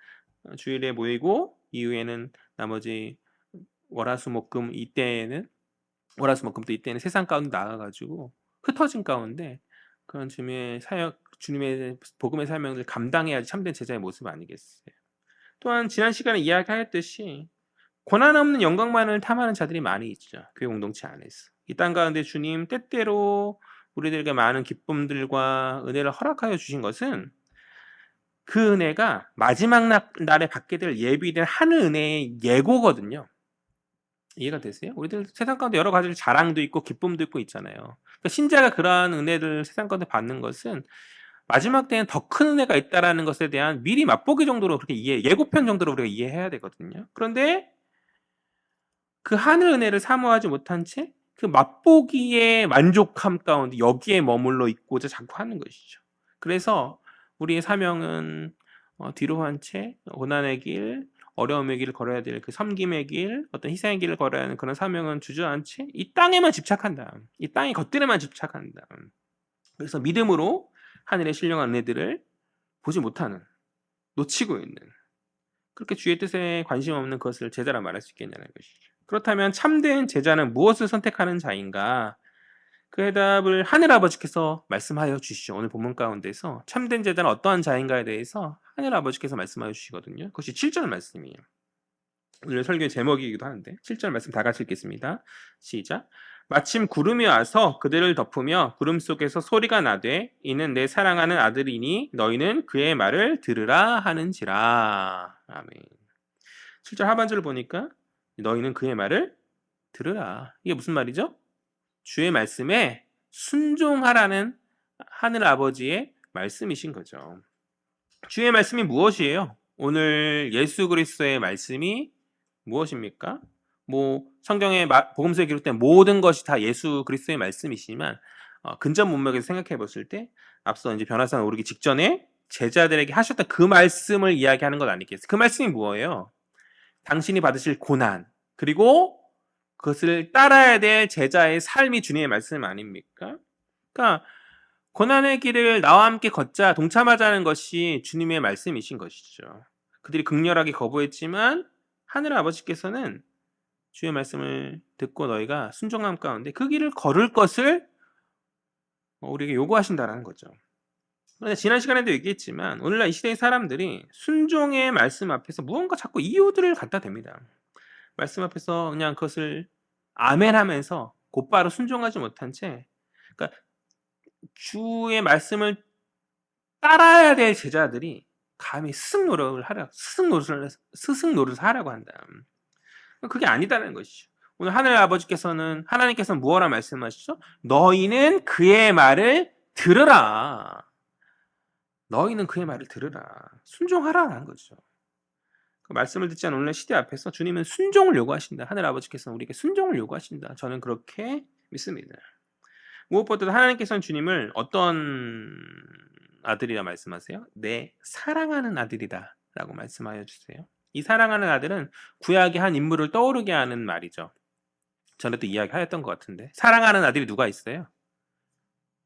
주일에 모이고 이후에는 나머지 월화수목금 이때는 세상 가운데 나가가지고 흩어진 가운데 그런 주님의 복음의 사명을 감당해야지 참된 제자의 모습 아니겠어요. 또한 지난 시간에 이야기하였듯이 고난 없는 영광만을 탐하는 자들이 많이 있죠. 교회 공동체 안에서. 이 땅 가운데 주님 때때로 우리들에게 많은 기쁨들과 은혜를 허락하여 주신 것은 그 은혜가 마지막 날에 받게 될 예비된 하늘 은혜의 예고거든요. 이해가 되세요? 우리들 세상 가운데 여러 가지 자랑도 있고 기쁨도 있고 있잖아요. 그러니까 신자가 그러한 은혜를 세상 가운데 받는 것은 마지막 때는 더 큰 은혜가 있다라는 것에 대한 미리 맛보기 정도로 그렇게 예고편 정도로 우리가 이해해야 되거든요. 그런데 그 하늘 은혜를 사모하지 못한 채 그 맛보기의 만족함 가운데 여기에 머물러 있고자 자꾸 하는 것이죠. 그래서 우리의 사명은 뒤로 한 채 고난의 길, 어려움의 길을 걸어야 될 그 섬김의 길, 어떤 희생의 길을 걸어야 하는 그런 사명은 주저앉지 이 땅에만 집착한다. 이 땅의 것들에만 집착한다. 그래서 믿음으로 하늘의 신령한 은혜들을 보지 못하는, 놓치고 있는 그렇게 주의 뜻에 관심 없는 것을 제자라 말할 수 있겠냐는 것이죠. 그렇다면 참된 제자는 무엇을 선택하는 자인가? 그 해답을 하늘아버지께서 말씀하여 주시죠. 오늘 본문 가운데서 참된 제자는 어떠한 자인가에 대해서 하늘아버지께서 말씀하여 주시거든요. 그것이 7절 말씀이에요. 오늘 설교의 제목이기도 하는데 7절 말씀 다 같이 읽겠습니다. 시작. 마침 구름이 와서 그들을 덮으며 구름 속에서 소리가 나되 이는 내 사랑하는 아들이니 너희는 그의 말을 들으라 하는지라. 아멘. 7절 하반절을 보니까 너희는 그의 말을 들으라. 이게 무슨 말이죠? 주의 말씀에 순종하라는 하늘 아버지의 말씀이신 거죠. 주의 말씀이 무엇이에요? 오늘 예수 그리스도의 말씀이 무엇입니까? 뭐 성경의 복음서에 기록된 모든 것이 다 예수 그리스도의 말씀이시지만 근접 문맥에서 생각해 봤을 때 앞서 이제 변화산 오르기 직전에 제자들에게 하셨던 그 말씀을 이야기하는 것 아니겠어요? 그 말씀이 뭐예요? 당신이 받으실 고난 그리고 그것을 따라야 될 제자의 삶이 주님의 말씀 아닙니까? 그러니까 고난의 길을 나와 함께 걷자 동참하자는 것이 주님의 말씀이신 것이죠. 그들이 극렬하게 거부했지만 하늘 아버지께서는 주의 말씀을 듣고 너희가 순종함 가운데 그 길을 걸을 것을 우리에게 요구하신다라는 거죠. 그런데 지난 시간에도 얘기했지만 오늘날 이 시대의 사람들이 순종의 말씀 앞에서 무언가 자꾸 이유들을 갖다 댑니다. 말씀 앞에서 그냥 그것을 아멘하면서 곧바로 순종하지 못한 채 그러니까 주의 말씀을 따라야 될 제자들이 감히 스승 노릇을 하려고 한다. 그게 아니다는 것이죠. 오늘 하나님께서는 무엇라 말씀하시죠? 너희는 그의 말을 들으라. 너희는 그의 말을 들으라. 순종하라라는 거죠. 그 말씀을 듣지 않은 오늘 시대 앞에서 주님은 순종을 요구하신다. 하늘 아버지께서는 우리에게 순종을 요구하신다. 저는 그렇게 믿습니다. 무엇보다도 하나님께서는 주님을 어떤 아들이라 말씀하세요? 내 사랑하는 아들이다 라고 말씀하여 주세요. 이 사랑하는 아들은 구약의 한 인물을 떠오르게 하는 말이죠. 전에도 이야기하였던 것 같은데 사랑하는 아들이 누가 있어요?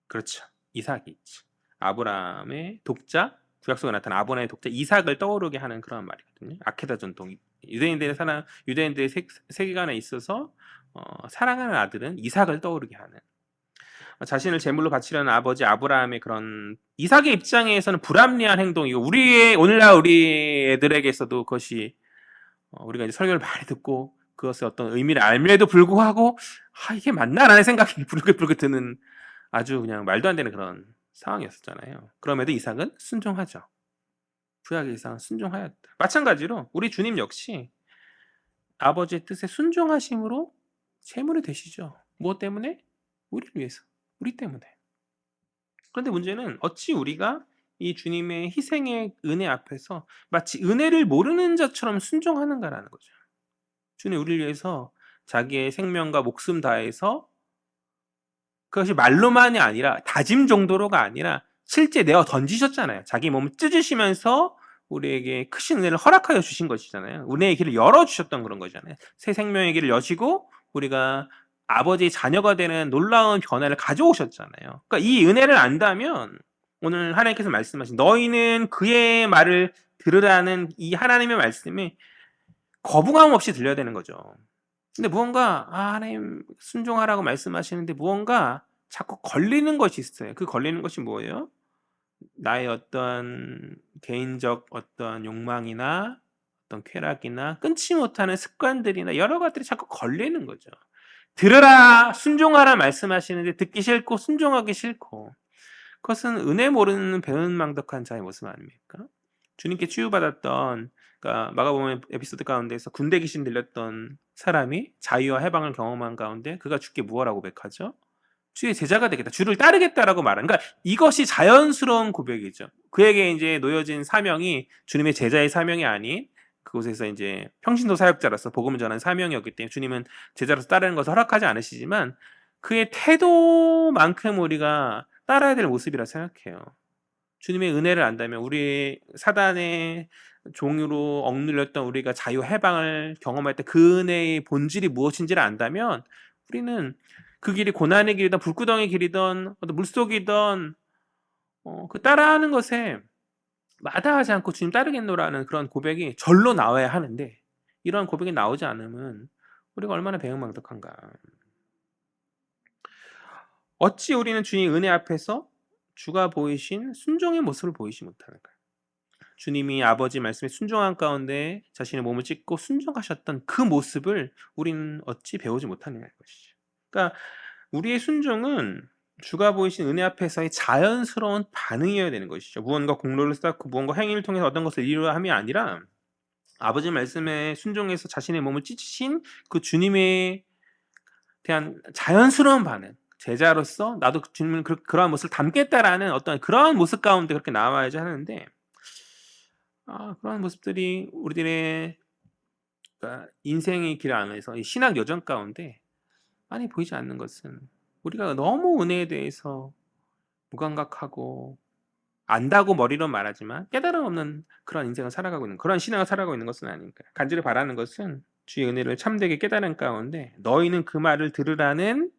그렇죠. 이삭이 있지. 아브라함의 독자, 구약 속에 나타난 아브라함의 독자 이삭을 떠오르게 하는 그런 말이거든요. 아케다 전통. 유대인들의 세계관에 있어서 사랑하는 아들은 이삭을 떠오르게 하는. 자신을 제물로 바치려는 아버지 아브라함의 그런 이삭의 입장에서는 불합리한 행동이고 오늘날 우리 애들에게서도 그것이 우리가 이제 설교를 많이 듣고 그것의 어떤 의미를 알면에도 불구하고 이게 맞나라는 생각이 불긋불긋 드는 아주 그냥 말도 안 되는 그런 상황이었었잖아요. 그럼에도 이삭은 순종하죠. 구약의 이삭은 순종하였다. 마찬가지로 우리 주님 역시 아버지의 뜻에 순종하심으로 제물이 되시죠. 무엇 때문에? 우리를 위해서. 우리 때문에. 그런데 문제는 어찌 우리가 이 주님의 희생의 은혜 앞에서 마치 은혜를 모르는 자처럼 순종하는가라는 거죠. 주님 우리를 위해서 자기의 생명과 목숨 다해서 그것이 말로만이 아니라 다짐 정도로가 아니라 실제 내어 던지셨잖아요. 자기 몸을 찢으시면서 우리에게 크신 은혜를 허락하여 주신 것이잖아요. 은혜의 길을 열어주셨던 그런 거잖아요. 새 생명의 길을 여시고 우리가 아버지의 자녀가 되는 놀라운 변화를 가져오셨잖아요. 그러니까 이 은혜를 안다면 오늘 하나님께서 말씀하신 너희는 그의 말을 들으라는 이 하나님의 말씀이 거부감 없이 들려야 되는 거죠. 근데 무언가 하나님 순종하라고 말씀하시는데 무언가 자꾸 걸리는 것이 있어요. 그 걸리는 것이 뭐예요? 나의 어떤 개인적 어떤 욕망이나 어떤 쾌락이나 끊지 못하는 습관들이나 여러 가지들이 자꾸 걸리는 거죠. 들으라 순종하라 말씀하시는데 듣기 싫고 순종하기 싫고 그것은 은혜 모르는 배은망덕한 자의 모습 아닙니까? 주님께 치유받았던 그러니까 마가복음 에피소드 가운데서 군대 귀신 들렸던 사람이 자유와 해방을 경험한 가운데 그가 주께 무엇라고 고백하죠? 주의 제자가 되겠다. 주를 따르겠다라고 말하는. 그러니까 이것이 자연스러운 고백이죠. 그에게 이제 놓여진 사명이 주님의 제자의 사명이 아닌 그곳에서 이제 평신도 사역자로서 복음을 전하는 사명이었기 때문에 주님은 제자로서 따르는 것을 허락하지 않으시지만 그의 태도만큼 우리가 따라야 될 모습이라 생각해요. 주님의 은혜를 안다면 우리 사단의 종으로 억눌렸던 우리가 자유 해방을 경험할 때 그 은혜의 본질이 무엇인지를 안다면 우리는 그 길이 고난의 길이든 불구덩이 길이든 어떤 물속이든 그 따라하는 것에 마다하지 않고 주님 따르겠노라는 그런 고백이 절로 나와야 하는데 이런 고백이 나오지 않으면 우리가 얼마나 배은망덕한가. 어찌 우리는 주님 은혜 앞에서 주가 보이신 순종의 모습을 보이지 못하는가. 주님이 아버지 말씀에 순종한 가운데 자신의 몸을 찢고 순종하셨던 그 모습을 우리는 어찌 배우지 못하느냐는 것이죠. 그러니까 우리의 순종은 주가 보이신 은혜 앞에서의 자연스러운 반응이어야 되는 것이죠. 무언가 공로를 쌓고 무언가 행위를 통해서 어떤 것을 이루려 함이 아니라 아버지 말씀에 순종해서 자신의 몸을 찢으신 그 주님에 대한 자연스러운 반응. 제자로서 나도 주님을 그러한 모습을 담겠다라는 어떤 그러한 모습 가운데 그렇게 나와야지 하는데 그런 모습들이 우리들의 그러니까 인생의 길 안에서 이 신학 여정 가운데 많이 보이지 않는 것은 우리가 너무 은혜에 대해서 무감각하고 안다고 머리로 말하지만 깨달음 없는 그런 인생을 살아가고 있는 그런 신앙을 살아가고 있는 것은 아닌가. 간절히 바라는 것은 주의 은혜를 참되게 깨달은 가운데 너희는 그 말을 들으라는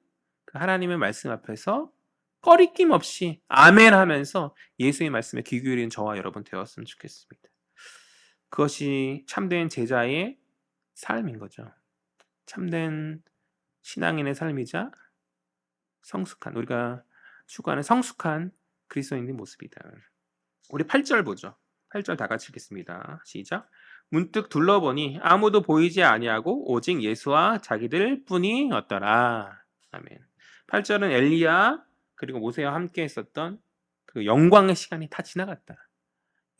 그 하나님의 말씀 앞에서 꺼리낌 없이 아멘 하면서 예수의 말씀에 귀 기울이는 저와 여러분 되었으면 좋겠습니다. 그것이 참된 제자의 삶인 거죠. 참된 신앙인의 삶이자 성숙한 우리가 추구하는 성숙한 그리스도인의 모습이다. 우리 8절 보죠. 8절 다 같이 읽겠습니다. 시작. 문득 둘러보니 아무도 보이지 아니하고 오직 예수와 자기들 뿐이었더라. 아멘. 8절은 엘리야 그리고 모세와 함께 했었던 그 영광의 시간이 다 지나갔다.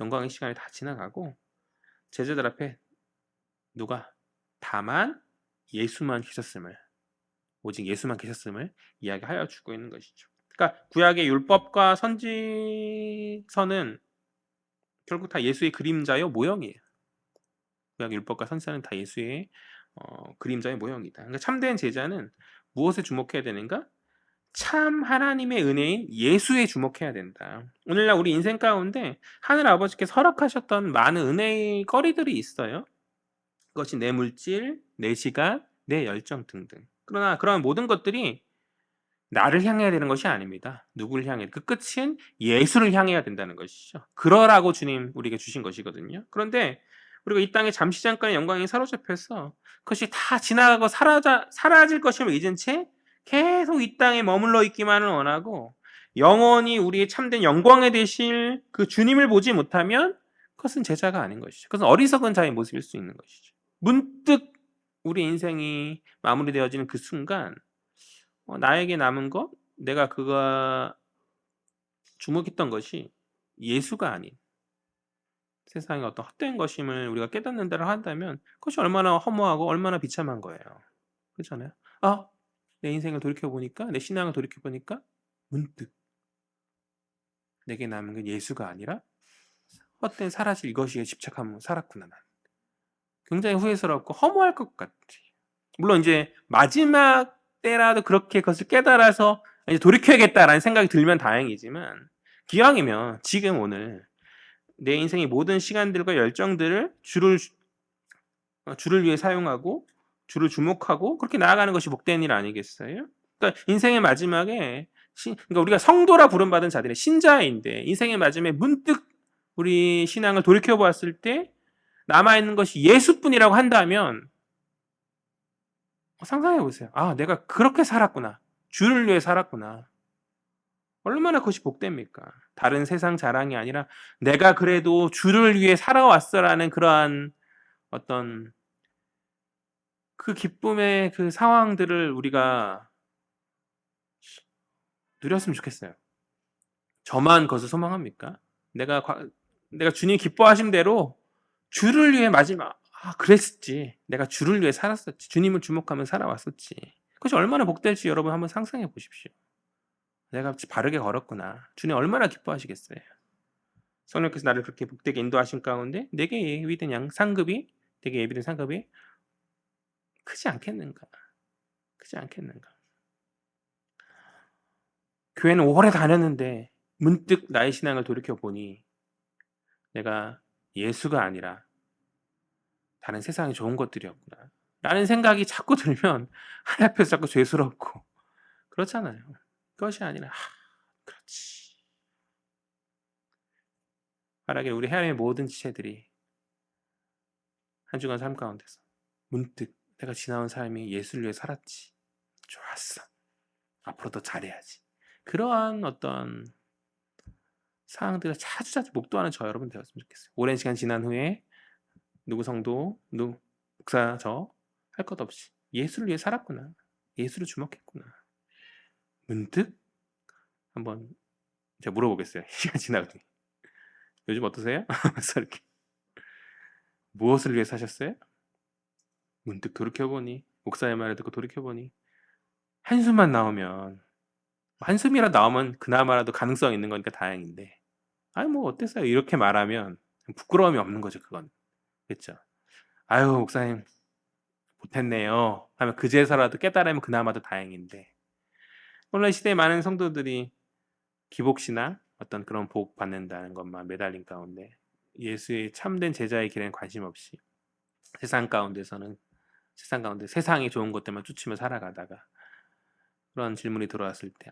영광의 시간이 다 지나가고 제자들 앞에 누가 다만 예수만 계셨음을 오직 예수만 계셨음을 이야기하여 주고 있는 것이죠. 그러니까 구약의 율법과 선지서는 결국 다 예수의 그림자요 모형이에요. 구약의 율법과 선지서는 다 예수의 그림자의 모형이다. 그러니까 참된 제자는 무엇에 주목해야 되는가? 참 하나님의 은혜인 예수에 주목해야 된다. 오늘날 우리 인생 가운데 하늘 아버지께서 허락하셨던 많은 은혜의 거리들이 있어요. 그것이 내 물질, 내 시간, 내 열정 등등. 그러나 그런 모든 것들이 나를 향해야 되는 것이 아닙니다. 누구를 향해? 그 끝은 예수를 향해야 된다는 것이죠. 그러라고 주님 우리에게 주신 것이거든요. 그런데 우리가 이 땅에 잠시 잠깐의 영광에 사로잡혀서 그것이 다 지나가고 사라질 것임을 잊은 채 계속 이 땅에 머물러 있기만을 원하고 영원히 우리의 참된 영광에 되실 그 주님을 보지 못하면 그것은 제자가 아닌 것이죠. 그것은 어리석은 자의 모습일 수 있는 것이죠. 문득 우리 인생이 마무리되어지는 그 순간 나에게 남은 것, 내가 그가 주목했던 것이 예수가 아닌 세상의 어떤 헛된 것임을 우리가 깨닫는다고 한다면 그것이 얼마나 허무하고 얼마나 비참한 거예요. 그렇잖아요. 내 인생을 돌이켜보니까, 내 신앙을 돌이켜보니까 문득 내게 남은 건 예수가 아니라 헛된 사라질 이것이에 집착하며 살았구나. 난. 굉장히 후회스럽고 허무할 것 같아. 물론 이제 마지막 때라도 그렇게 그것을 깨달아서 이제 돌이켜야겠다라는 생각이 들면 다행이지만 기왕이면 지금 오늘 내 인생의 모든 시간들과 열정들을 주를 위해 사용하고 주를 주목하고 그렇게 나아가는 것이 복된 일 아니겠어요? 그러니까 인생의 마지막에 그러니까 우리가 성도라 부름받은 자들의 신자인데 인생의 마지막에 문득 우리 신앙을 돌이켜 보았을 때 남아있는 것이 예수뿐이라고 한다면 상상해 보세요. 내가 그렇게 살았구나. 주를 위해 살았구나. 얼마나 그것이 복됩니까? 다른 세상 자랑이 아니라 내가 그래도 주를 위해 살아왔어라는 그러한 어떤 그 기쁨의 그 상황들을 우리가 누렸으면 좋겠어요. 저만 그것을 소망합니까? 내가 주님 기뻐하신 대로 주를 위해 마지막 그랬었지. 내가 주를 위해 살았었지. 주님을 주목하며 살아왔었지. 그것이 얼마나 복될지 여러분 한번 상상해 보십시오. 내가 바르게 걸었구나. 주님 얼마나 기뻐하시겠어요. 성령께서 나를 그렇게 복되게 인도하신 가운데 내게 예비된 상급이 크지 않겠는가? 크지 않겠는가? 교회는 오래 다녔는데 문득 나의 신앙을 돌이켜보니 내가 예수가 아니라 다른 세상에 좋은 것들이었구나 라는 생각이 자꾸 들면 하나님 앞에서 자꾸 죄스럽고 그렇잖아요. 그것이 아니라 그렇지. 바라길 우리 하나님의 모든 지체들이 한 주간 삶 가운데서 문득 내가 지나온 삶이 예수를 위해 살았지. 좋았어. 앞으로 더 잘해야지. 그러한 어떤 상황들을 자주자주 목도하는 저 여러분 되었으면 좋겠어요. 오랜 시간 지난 후에 누구 성도, 누구 목사 저 할 것 없이 예수를 위해 살았구나. 예수를 주목했구나. 문득 한번 제가 물어보겠어요. 시간 지나더니 요즘 어떠세요? 그래서 이렇게 무엇을 위해 사셨어요? 문득 돌이켜보니 목사의 말을 듣고 돌이켜보니 한숨만 나오면 한숨이라도 나오면 그나마라도 가능성 있는 거니까 다행인데 뭐 어땠어요? 이렇게 말하면 부끄러움이 없는 거죠. 그건 그렇죠? 목사님 못했네요 하면 그제서라도 깨달으면 그나마도 다행인데 오늘 시대에 많은 성도들이 기복신앙 어떤 그런 복 받는다는 것만 매달린 가운데 예수의 참된 제자의 길에는 관심 없이 세상 가운데 세상이 좋은 것들만 쫓으며 살아가다가 그런 질문이 들어왔을 때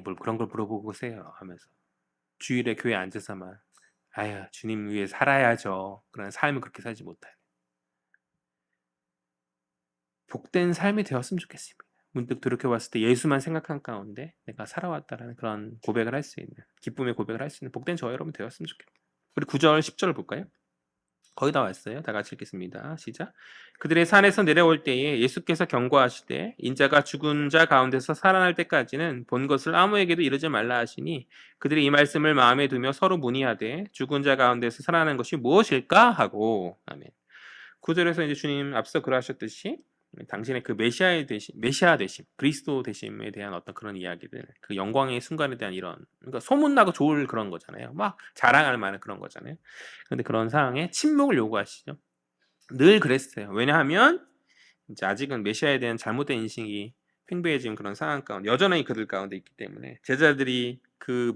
뭘 그런 걸 물어보고 오세요 하면서 주일에 교회에 앉아서만 주님 위해 살아야죠. 그런 삶을 그렇게 살지 못하는 복된 삶이 되었으면 좋겠습니다. 문득 돌이켜봤을 때 예수만 생각한 가운데 내가 살아왔다라는 그런 고백을 할 수 있는 기쁨의 고백을 할 수 있는 복된 저 여러분 되었으면 좋겠습니다. 우리 9절 10절을 볼까요? 거의 다 왔어요. 다 같이 읽겠습니다. 시작. 그들의 산에서 내려올 때에 예수께서 경고하시되 인자가 죽은 자 가운데서 살아날 때까지는 본 것을 아무에게도 이르지 말라 하시니 그들이 이 말씀을 마음에 두며 서로 문의하되 죽은 자 가운데서 살아나는 것이 무엇일까 하고 아멘. 9절에서 이제 주님 앞서 그러하셨듯이 당신의 그 메시아 되심, 그리스도 되심에 대한 어떤 그런 이야기들, 그 영광의 순간에 대한 이런, 그러니까 소문나고 좋을 그런 거잖아요. 막 자랑할 만한 그런 거잖아요. 그런데 그런 상황에 침묵을 요구하시죠. 늘 그랬어요. 왜냐하면 이제 아직은 메시아에 대한 잘못된 인식이 팽배해진 그런 상황 가운데 여전히 그들 가운데 있기 때문에 제자들이 그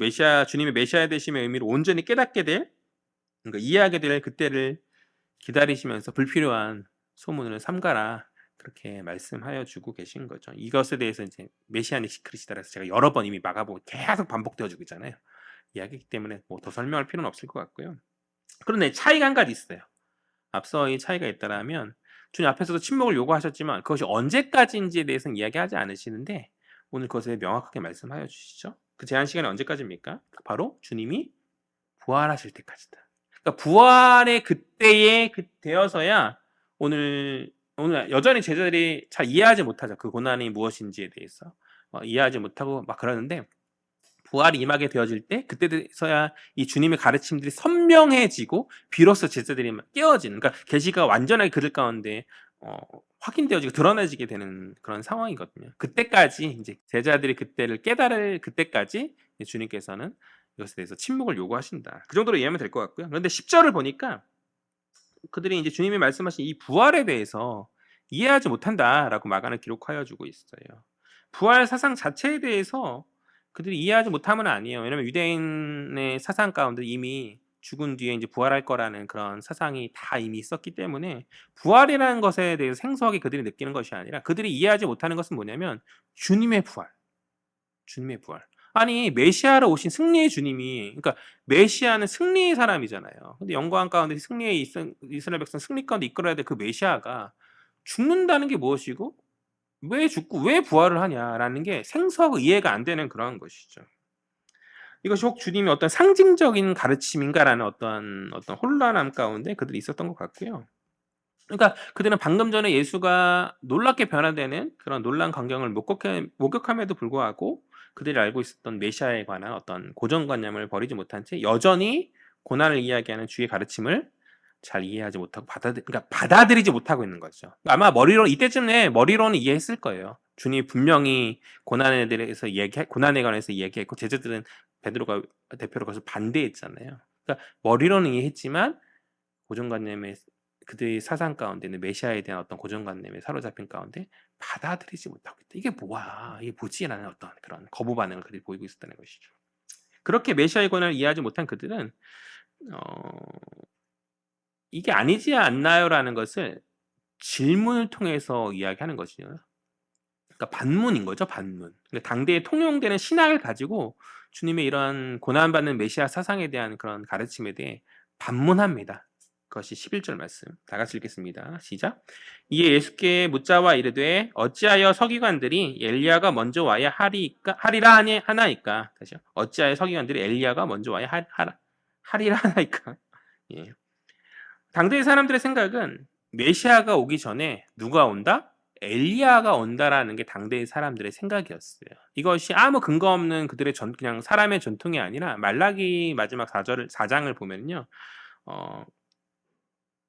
주님의 메시아 되심의 의미를 온전히 깨닫게 될, 그러니까 이해하게 될 그때를 기다리시면서 불필요한 소문을 삼가라. 그렇게 말씀하여 주고 계신 거죠. 이것에 대해서 이제 메시아닉 시크릿이다라서 제가 여러 번 이미 마가복음 계속 반복되어지고 있잖아요. 이야기이기 때문에 뭐 더 설명할 필요는 없을 것 같고요. 그런데 차이가 한 가지 있어요. 앞서의 차이가 있다라면 주님 앞에서도 침묵을 요구하셨지만 그것이 언제까지인지에 대해서는 이야기하지 않으시는데 오늘 그것에 명확하게 말씀하여 주시죠. 그 제한 시간이 언제까지입니까? 바로 주님이 부활하실 때까지다. 그러니까 부활의 그때에 되어서야 오늘 여전히 제자들이 잘 이해하지 못하죠. 그 고난이 무엇인지에 대해서 이해하지 못하고 막 그러는데 부활이 임하게 되어질 때 그때 돼서야 이 주님의 가르침들이 선명해지고 비로소 제자들이 깨어지는, 그러니까 계시가 완전하게 그들 가운데 확인되어지고 드러내지게 되는 그런 상황이거든요. 그때까지 이제 제자들이 그때를 깨달을 그때까지 주님께서는 이것에 대해서 침묵을 요구하신다. 그 정도로 이해하면 될 것 같고요. 그런데 10절을 보니까 그들이 이제 주님이 말씀하신 이 부활에 대해서 이해하지 못한다라고 마가는 기록하여 주고 있어요. 부활 사상 자체에 대해서 그들이 이해하지 못하면 아니에요. 왜냐면 유대인의 사상 가운데 이미 죽은 뒤에 이제 부활할 거라는 그런 사상이 다 이미 있었기 때문에 부활이라는 것에 대해서 생소하게 그들이 느끼는 것이 아니라 그들이 이해하지 못하는 것은 뭐냐면 주님의 부활. 주님의 부활. 아니 메시아로 오신 승리의 주님이, 그러니까 메시아는 승리의 사람이잖아요. 근데 영광 가운데 승리의 이스라엘 백성 승리 가운데 이끌어야 될 그 메시아가 죽는다는 게 무엇이고 왜 죽고 왜 부활을 하냐라는 게 생소하고 이해가 안 되는 그런 것이죠. 이것이 혹 주님의 어떤 상징적인 가르침인가라는 어떤 혼란함 가운데 그들이 있었던 것 같고요. 그러니까 그들은 방금 전에 예수가 놀랍게 변화되는 그런 놀란 광경을 목격함에도 불구하고 그들이 알고 있었던 메시아에 관한 어떤 고정관념을 버리지 못한 채 여전히 고난을 이야기하는 주의 가르침을 잘 이해하지 못하고 그러니까 받아들이지 못하고 있는 거죠. 아마 이때쯤에 머리로는 이해했을 거예요. 주님이 분명히 고난에 관해서 이야기했고 제자들은 베드로가 대표로 그것을 반대했잖아요. 그러니까 머리로는 이해했지만 고정관념의 그들의 사상 가운데는 메시아에 대한 어떤 고정관념에 사로잡힌 가운데 받아들이지 못하고 있다. 이게 뭐야? 이게 뭐지라는 어떤 그런 거부 반응을 그들이 보이고 있었다는 것이죠. 그렇게 메시아의 권한을 이해하지 못한 그들은 이게 아니지 않나요라는 것을 질문을 통해서 이야기하는 것이죠. 그러니까 반문인 거죠, 반문. 그러니까 당대에 통용되는 신학을 가지고 주님의 이런 고난받는 메시아 사상에 대한 그런 가르침에 대해 반문합니다. 그것이 11절 말씀. 다 같이 읽겠습니다. 시작. 이에 예수께 묻자와 이르되 어찌하여 서기관들이 엘리야가 먼저 와야 하리라 하나이까. 다시요. 어찌하여 서기관들이 엘리야가 먼저 와야 하리라 하나이까. 예. 당대의 사람들의 생각은 메시아가 오기 전에 누가 온다? 엘리야가 온다라는 게 당대의 사람들의 생각이었어요. 이것이 아무 근거 없는 그들의 그냥 사람의 전통이 아니라 말라기 마지막 4장을 보면요.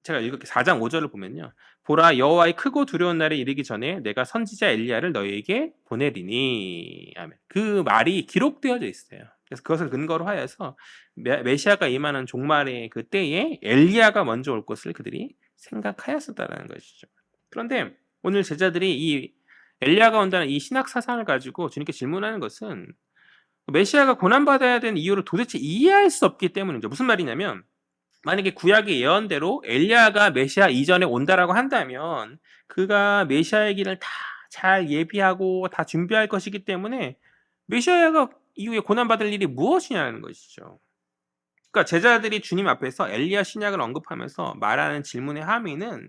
제가 4장 5절을 보면요. 보라 여호와의 크고 두려운 날에 이르기 전에 내가 선지자 엘리야를 너희에게 보내리니. 아멘. 그 말이 기록되어져 있어요. 그래서 그것을 근거로 하여서 메시아가 임하는 종말의 그 때에 엘리야가 먼저 올 것을 그들이 생각하였었다는 것이죠. 그런데 오늘 제자들이 이 엘리야가 온다는 이 신학 사상을 가지고 주님께 질문하는 것은 메시아가 고난받아야 되는 이유를 도대체 이해할 수 없기 때문이죠. 무슨 말이냐면 만약에 구약의 예언대로 엘리야가 메시아 이전에 온다라고 한다면 그가 메시아의 길을 다 잘 예비하고 다 준비할 것이기 때문에 메시아가 이후에 고난받을 일이 무엇이냐는 것이죠. 그러니까 제자들이 주님 앞에서 엘리야 신약을 언급하면서 말하는 질문의 함의는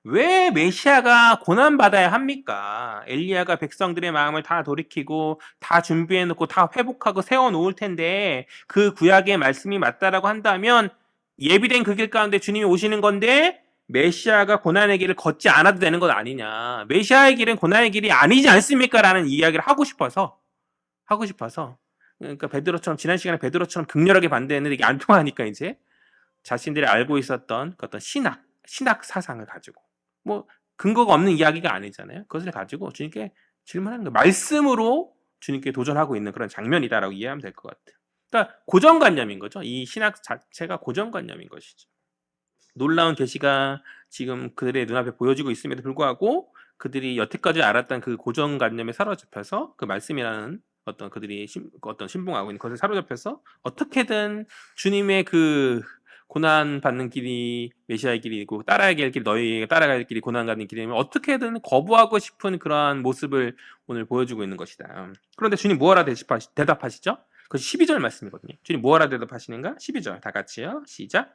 왜 메시아가 고난받아야 합니까? 엘리야가 백성들의 마음을 다 돌이키고 다 준비해놓고 다 회복하고 세워놓을 텐데 그 구약의 말씀이 맞다라고 한다면 예비된 그 길 가운데 주님이 오시는 건데 메시아가 고난의 길을 걷지 않아도 되는 것 아니냐. 메시아의 길은 고난의 길이 아니지 않습니까? 라는 이야기를 하고 싶어서 그러니까 지난 시간에 베드로처럼 극렬하게 반대했는데 이게 안 통하니까 이제 자신들이 알고 있었던 그 어떤 신학 사상을 가지고 뭐 근거가 없는 이야기가 아니잖아요. 그것을 가지고 주님께 질문하는 거예요. 말씀으로 주님께 도전하고 있는 그런 장면이다라고 이해하면 될 것 같아요. 그러니까 고정관념인 거죠. 이 신학 자체가 고정관념인 것이죠. 놀라운 계시가 지금 그들의 눈앞에 보여지고 있음에도 불구하고 그들이 여태까지 알았던 그 고정관념에 사로잡혀서 그 말씀이라는 어떤 그들이 어떤 신봉하고 있는 것에 사로잡혀서 어떻게든 주님의 그 고난 받는 길이 메시아의 길이고 따라야 할 길이 너희에게 따라가야 할 길이 고난 가는 길이면 어떻게든 거부하고 싶은 그러한 모습을 오늘 보여주고 있는 것이다. 그런데 주님 뭐하라 대답하시죠? 그것이 12절 말씀이거든요. 주님 뭐하라 대답하시는가? 12절 다 같이요. 시작.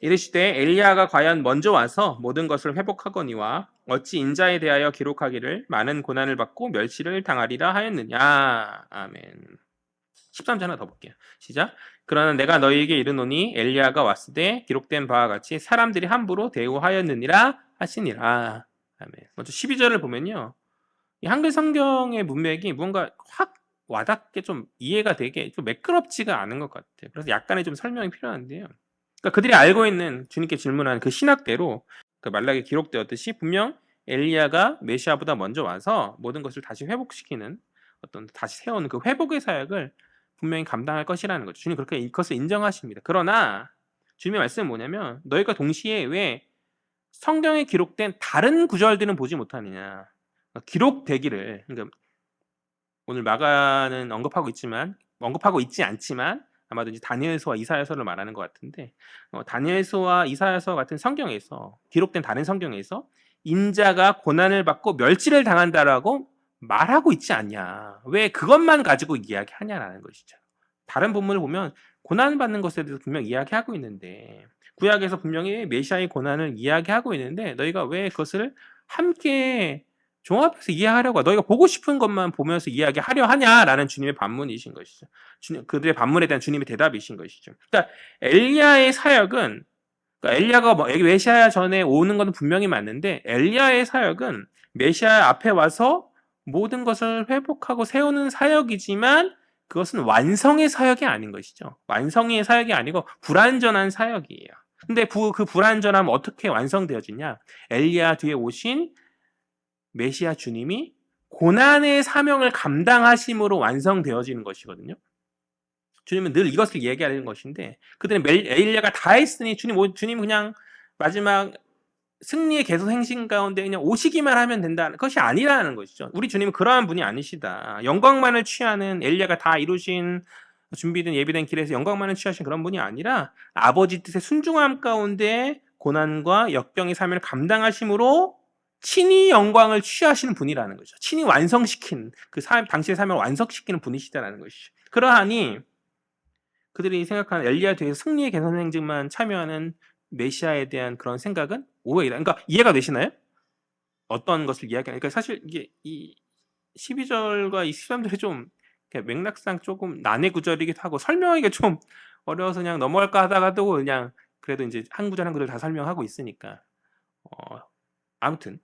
이르시되 엘리야가 과연 먼저 와서 모든 것을 회복하거니와 어찌 인자에 대하여 기록하기를 많은 고난을 받고 멸시를 당하리라 하였느냐. 아멘. 13절 하나 더 볼게요. 시작. 그러나 내가 너희에게 이르노니 엘리야가 왔을 때 기록된 바와 같이 사람들이 함부로 대우하였느니라 하시니라. 아멘. 먼저 12절을 보면요. 이 한글 성경의 문맥이 뭔가 확 와닿게 좀 이해가 되게 좀 매끄럽지가 않은 것 같아요. 그래서 약간의 좀 설명이 필요한데요. 그러니까 그들이 알고 있는 주님께 질문한 그 신학대로 그 말라기에 기록되었듯이 분명 엘리야가 메시아보다 먼저 와서 모든 것을 다시 회복시키는 어떤 다시 세우는 그 회복의 사역을 분명히 감당할 것이라는 거죠. 주님 그렇게 이것을 인정하십니다. 그러나 주님의 말씀은 뭐냐면 너희가 동시에 왜 성경에 기록된 다른 구절들은 보지 못하느냐. 기록되기를 그러니까 오늘 마가는 언급하고 있지 않지만 아마도 이제 다니엘서와 이사야서를 말하는 것 같은데 다니엘서와 이사야서 같은 성경에서 기록된 다른 성경에서 인자가 고난을 받고 멸시를 당한다라고 말하고 있지 않냐. 왜 그것만 가지고 이야기하냐라는 것이죠. 다른 본문을 보면 고난받는 것에 대해서 분명 이야기하고 있는데 구약에서 분명히 메시아의 고난을 이야기하고 있는데 너희가 왜 그것을 함께 종합해서 이해하려고 너희가 보고 싶은 것만 보면서 이야기하려 하냐라는 주님의 반문이신 것이죠. 그들의 반문에 대한 주님의 대답이신 것이죠. 그러니까 엘리야의 사역은 그러니까 엘리야가 메시아 전에 오는 것은 분명히 맞는데 엘리야의 사역은 메시아 앞에 와서 모든 것을 회복하고 세우는 사역이지만 그것은 완성의 사역이 아닌 것이죠. 완성의 사역이 아니고 불완전한 사역이에요. 근데 그 불완전함은 어떻게 완성되어지냐? 엘리야 뒤에 오신 메시아 주님이 고난의 사명을 감당하심으로 완성되어지는 것이거든요. 주님은 늘 이것을 얘기하는 것인데 그들은 엘리야가 다 했으니 주님 그냥 마지막 승리의 계속 행신 가운데 그냥 오시기만 하면 된다는 것이 아니라는 것이죠. 우리 주님은 그러한 분이 아니시다. 영광만을 취하는 엘리야가 다 이루신 준비된 예비된 길에서 영광만을 취하신 그런 분이 아니라 아버지 뜻의 순종함 가운데 고난과 역경의 삶을 감당하심으로 친히 영광을 취하시는 분이라는 거죠. 친히 완성시킨 당시의 삶을 완성시키는 분이시다라는 것이죠. 그러하니 그들이 생각하는 엘리야 뒤에 승리의 개선 행진만 참여하는 메시아에 대한 그런 생각은 오해이다. 그러니까 이해가 되시나요? 어떤 것을 이야기하는 그러니까 사실 이게 이 12절과 이 13절이 좀 맥락상 조금 난해 구절이기도 하고 설명하기가 좀 어려워서 그냥 넘어갈까 하다가도 그냥 그래도 이제 한 구절 한 구절 다 설명하고 있으니까 아무튼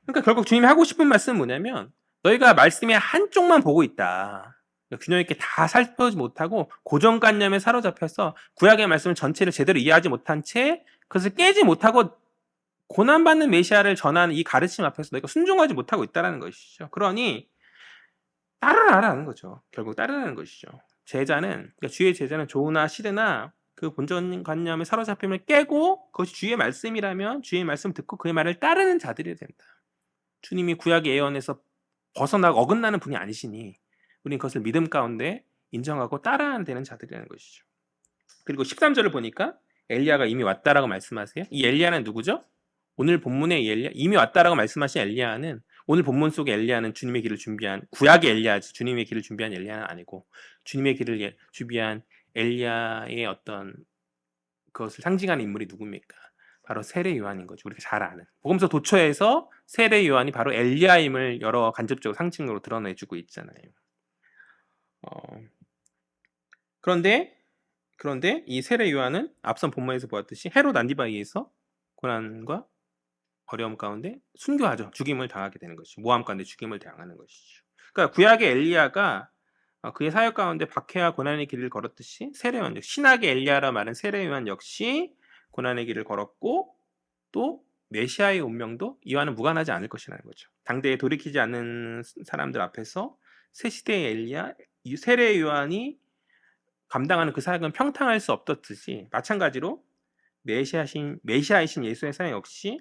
그러니까 결국 주님이 하고 싶은 말씀은 뭐냐면 너희가 말씀의 한쪽만 보고 있다. 균형 있게 다 살펴보지 못하고 고정관념에 사로잡혀서 구약의 말씀을 전체를 제대로 이해하지 못한 채 그것을 깨지 못하고 고난받는 메시아를 전하는 이 가르침 앞에서 너희가 순종하지 못하고 있다는 것이죠. 그러니 따르라는 거죠. 결국 따르라는 것이죠. 그러니까 주의 제자는 조나 싫으나 그 본전관념에 사로잡힘을 깨고 그것이 주의 말씀이라면 주의 말씀 듣고 그의 말을 따르는 자들이 된다. 주님이 구약의 예언에서 벗어나고 어긋나는 분이 아니시니 우리는 그것을 믿음 가운데 인정하고 따라야 되는 자들이라는 것이죠. 그리고 13절을 보니까 엘리야가 이미 왔다라고 말씀하세요. 이 엘리야는 누구죠? 오늘 본문의 엘리야, 이미 왔다라고 말씀하신 엘리야는 오늘 본문 속의 엘리야는 주님의 길을 준비한 구약의 엘리야지 주님의 길을 준비한 엘리야는 아니고 주님의 길을 준비한 엘리야의 어떤 그것을 상징하는 인물이 누굽니까? 바로 세례 요한인 거죠. 우리가 잘 아는. 복음서 도처에서 세례 요한이 바로 엘리야임을 여러 간접적으로 상징으로 드러내주고 있잖아요. 그런데 이 세례 요한은 앞선 본문에서 보았듯이 헤롯 안디바에서 고난과 어려움 가운데 순교하죠. 죽임을 당하게 되는 것이죠. 모함 가운데 죽임을 당하는 것이죠. 그러니까 구약의 엘리야가 그의 사역 가운데 박해와 고난의 길을 걸었듯이 세례 요한, 신학의 엘리야라 말은 세례 요한 역시 고난의 길을 걸었고 또 메시아의 운명도 이와는 무관하지 않을 것이라는 거죠. 당대에 돌이키지 않는 사람들 앞에서 새 시대의 엘리야, 세례 요한이 감당하는 그 사역은 평탄할 수 없었듯이 마찬가지로 메시아이신 예수의 사역 역시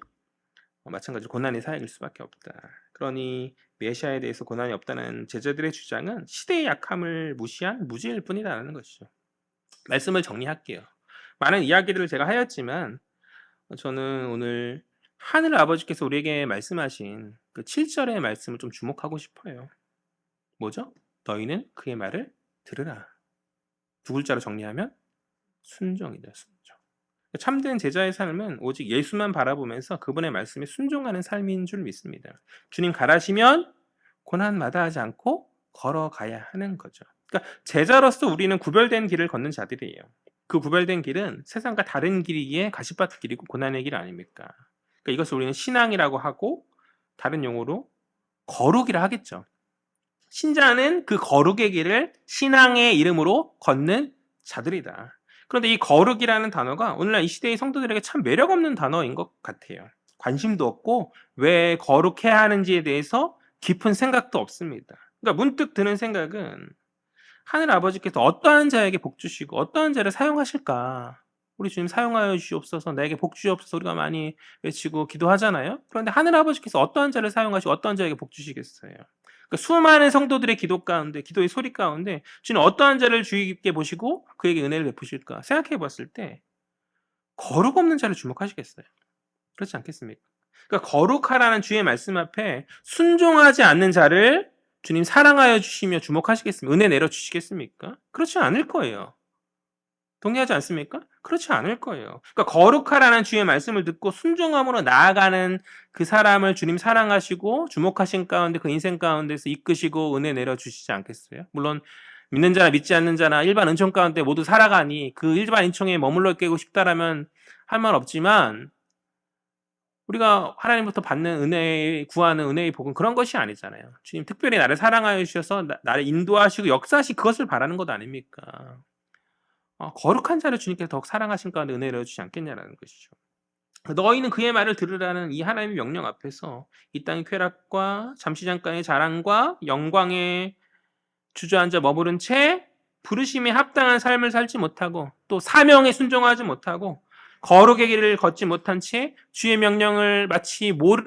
마찬가지로 고난의 사역일 수밖에 없다. 그러니 메시아에 대해서 고난이 없다는 제자들의 주장은 시대의 약함을 무시한 무지일 뿐이라는 것이죠. 말씀을 정리할게요. 많은 이야기들을 제가 하였지만 저는 오늘 하늘 아버지께서 우리에게 말씀하신 그 7절의 말씀을 좀 주목하고 싶어요. 뭐죠? 너희는 그의 말을 들으라. 두 글자로 정리하면 순종이다. 순종. 참된 제자의 삶은 오직 예수만 바라보면서 그분의 말씀에 순종하는 삶인 줄 믿습니다. 주님 가라시면 고난 마다하지 않고 걸어가야 하는 거죠. 그러니까 제자로서 우리는 구별된 길을 걷는 자들이에요. 그 구별된 길은 세상과 다른 길이기에 가시밭 길이고 고난의 길 아닙니까? 그러니까 이것을 우리는 신앙이라고 하고 다른 용어로 거룩이라 하겠죠. 신자는 그 거룩의 길을 신앙의 이름으로 걷는 자들이다. 그런데 이 거룩이라는 단어가 오늘날 이 시대의 성도들에게 참 매력 없는 단어인 것 같아요. 관심도 없고 왜 거룩해야 하는지에 대해서 깊은 생각도 없습니다. 그러니까 문득 드는 생각은 하늘 아버지께서 어떠한 자에게 복 주시고 어떠한 자를 사용하실까? 우리 주님 사용하여 주시옵소서, 나에게 복 주시옵소서 우리가 많이 외치고 기도하잖아요. 그런데 하늘 아버지께서 어떠한 자를 사용하시고 어떠한 자에게 복 주시겠어요? 그러니까 수많은 성도들의 기도 가운데, 기도의 소리 가운데 주님 어떠한 자를 주의 깊게 보시고 그에게 은혜를 베푸실까 생각해 봤을 때 거룩 없는 자를 주목하시겠어요? 그렇지 않겠습니까? 그러니까 거룩하라는 주의 말씀 앞에 순종하지 않는 자를 주님 사랑하여 주시며 주목하시겠습니까? 은혜 내려 주시겠습니까? 그렇지 않을 거예요. 동의하지 않습니까? 그렇지 않을 거예요. 그러니까 거룩하라는 주의 말씀을 듣고 순종함으로 나아가는 그 사람을 주님 사랑하시고 주목하신 가운데 그 인생 가운데서 이끄시고 은혜 내려 주시지 않겠어요? 물론 믿는 자나 믿지 않는 자나 일반 은총 가운데 모두 살아가니 그 일반 은총에 머물러 있고 싶다라면 할 말 없지만 우리가 하나님부터 받는 은혜, 구하는 은혜의 복은 그런 것이 아니잖아요. 주님 특별히 나를 사랑하여 주셔서 나를 인도하시고 역사하시고 그것을 바라는 것 아닙니까? 거룩한 자를 주님께서 더욱 사랑하신 가운데 은혜를 주지 않겠냐라는 것이죠. 너희는 그의 말을 들으라는 이 하나님의 명령 앞에서 이 땅의 쾌락과 잠시 잠깐의 자랑과 영광에 주저앉아 머무른 채 부르심에 합당한 삶을 살지 못하고 또 사명에 순종하지 못하고 거룩의 길을 걷지 못한 채 주의 명령을 마치 못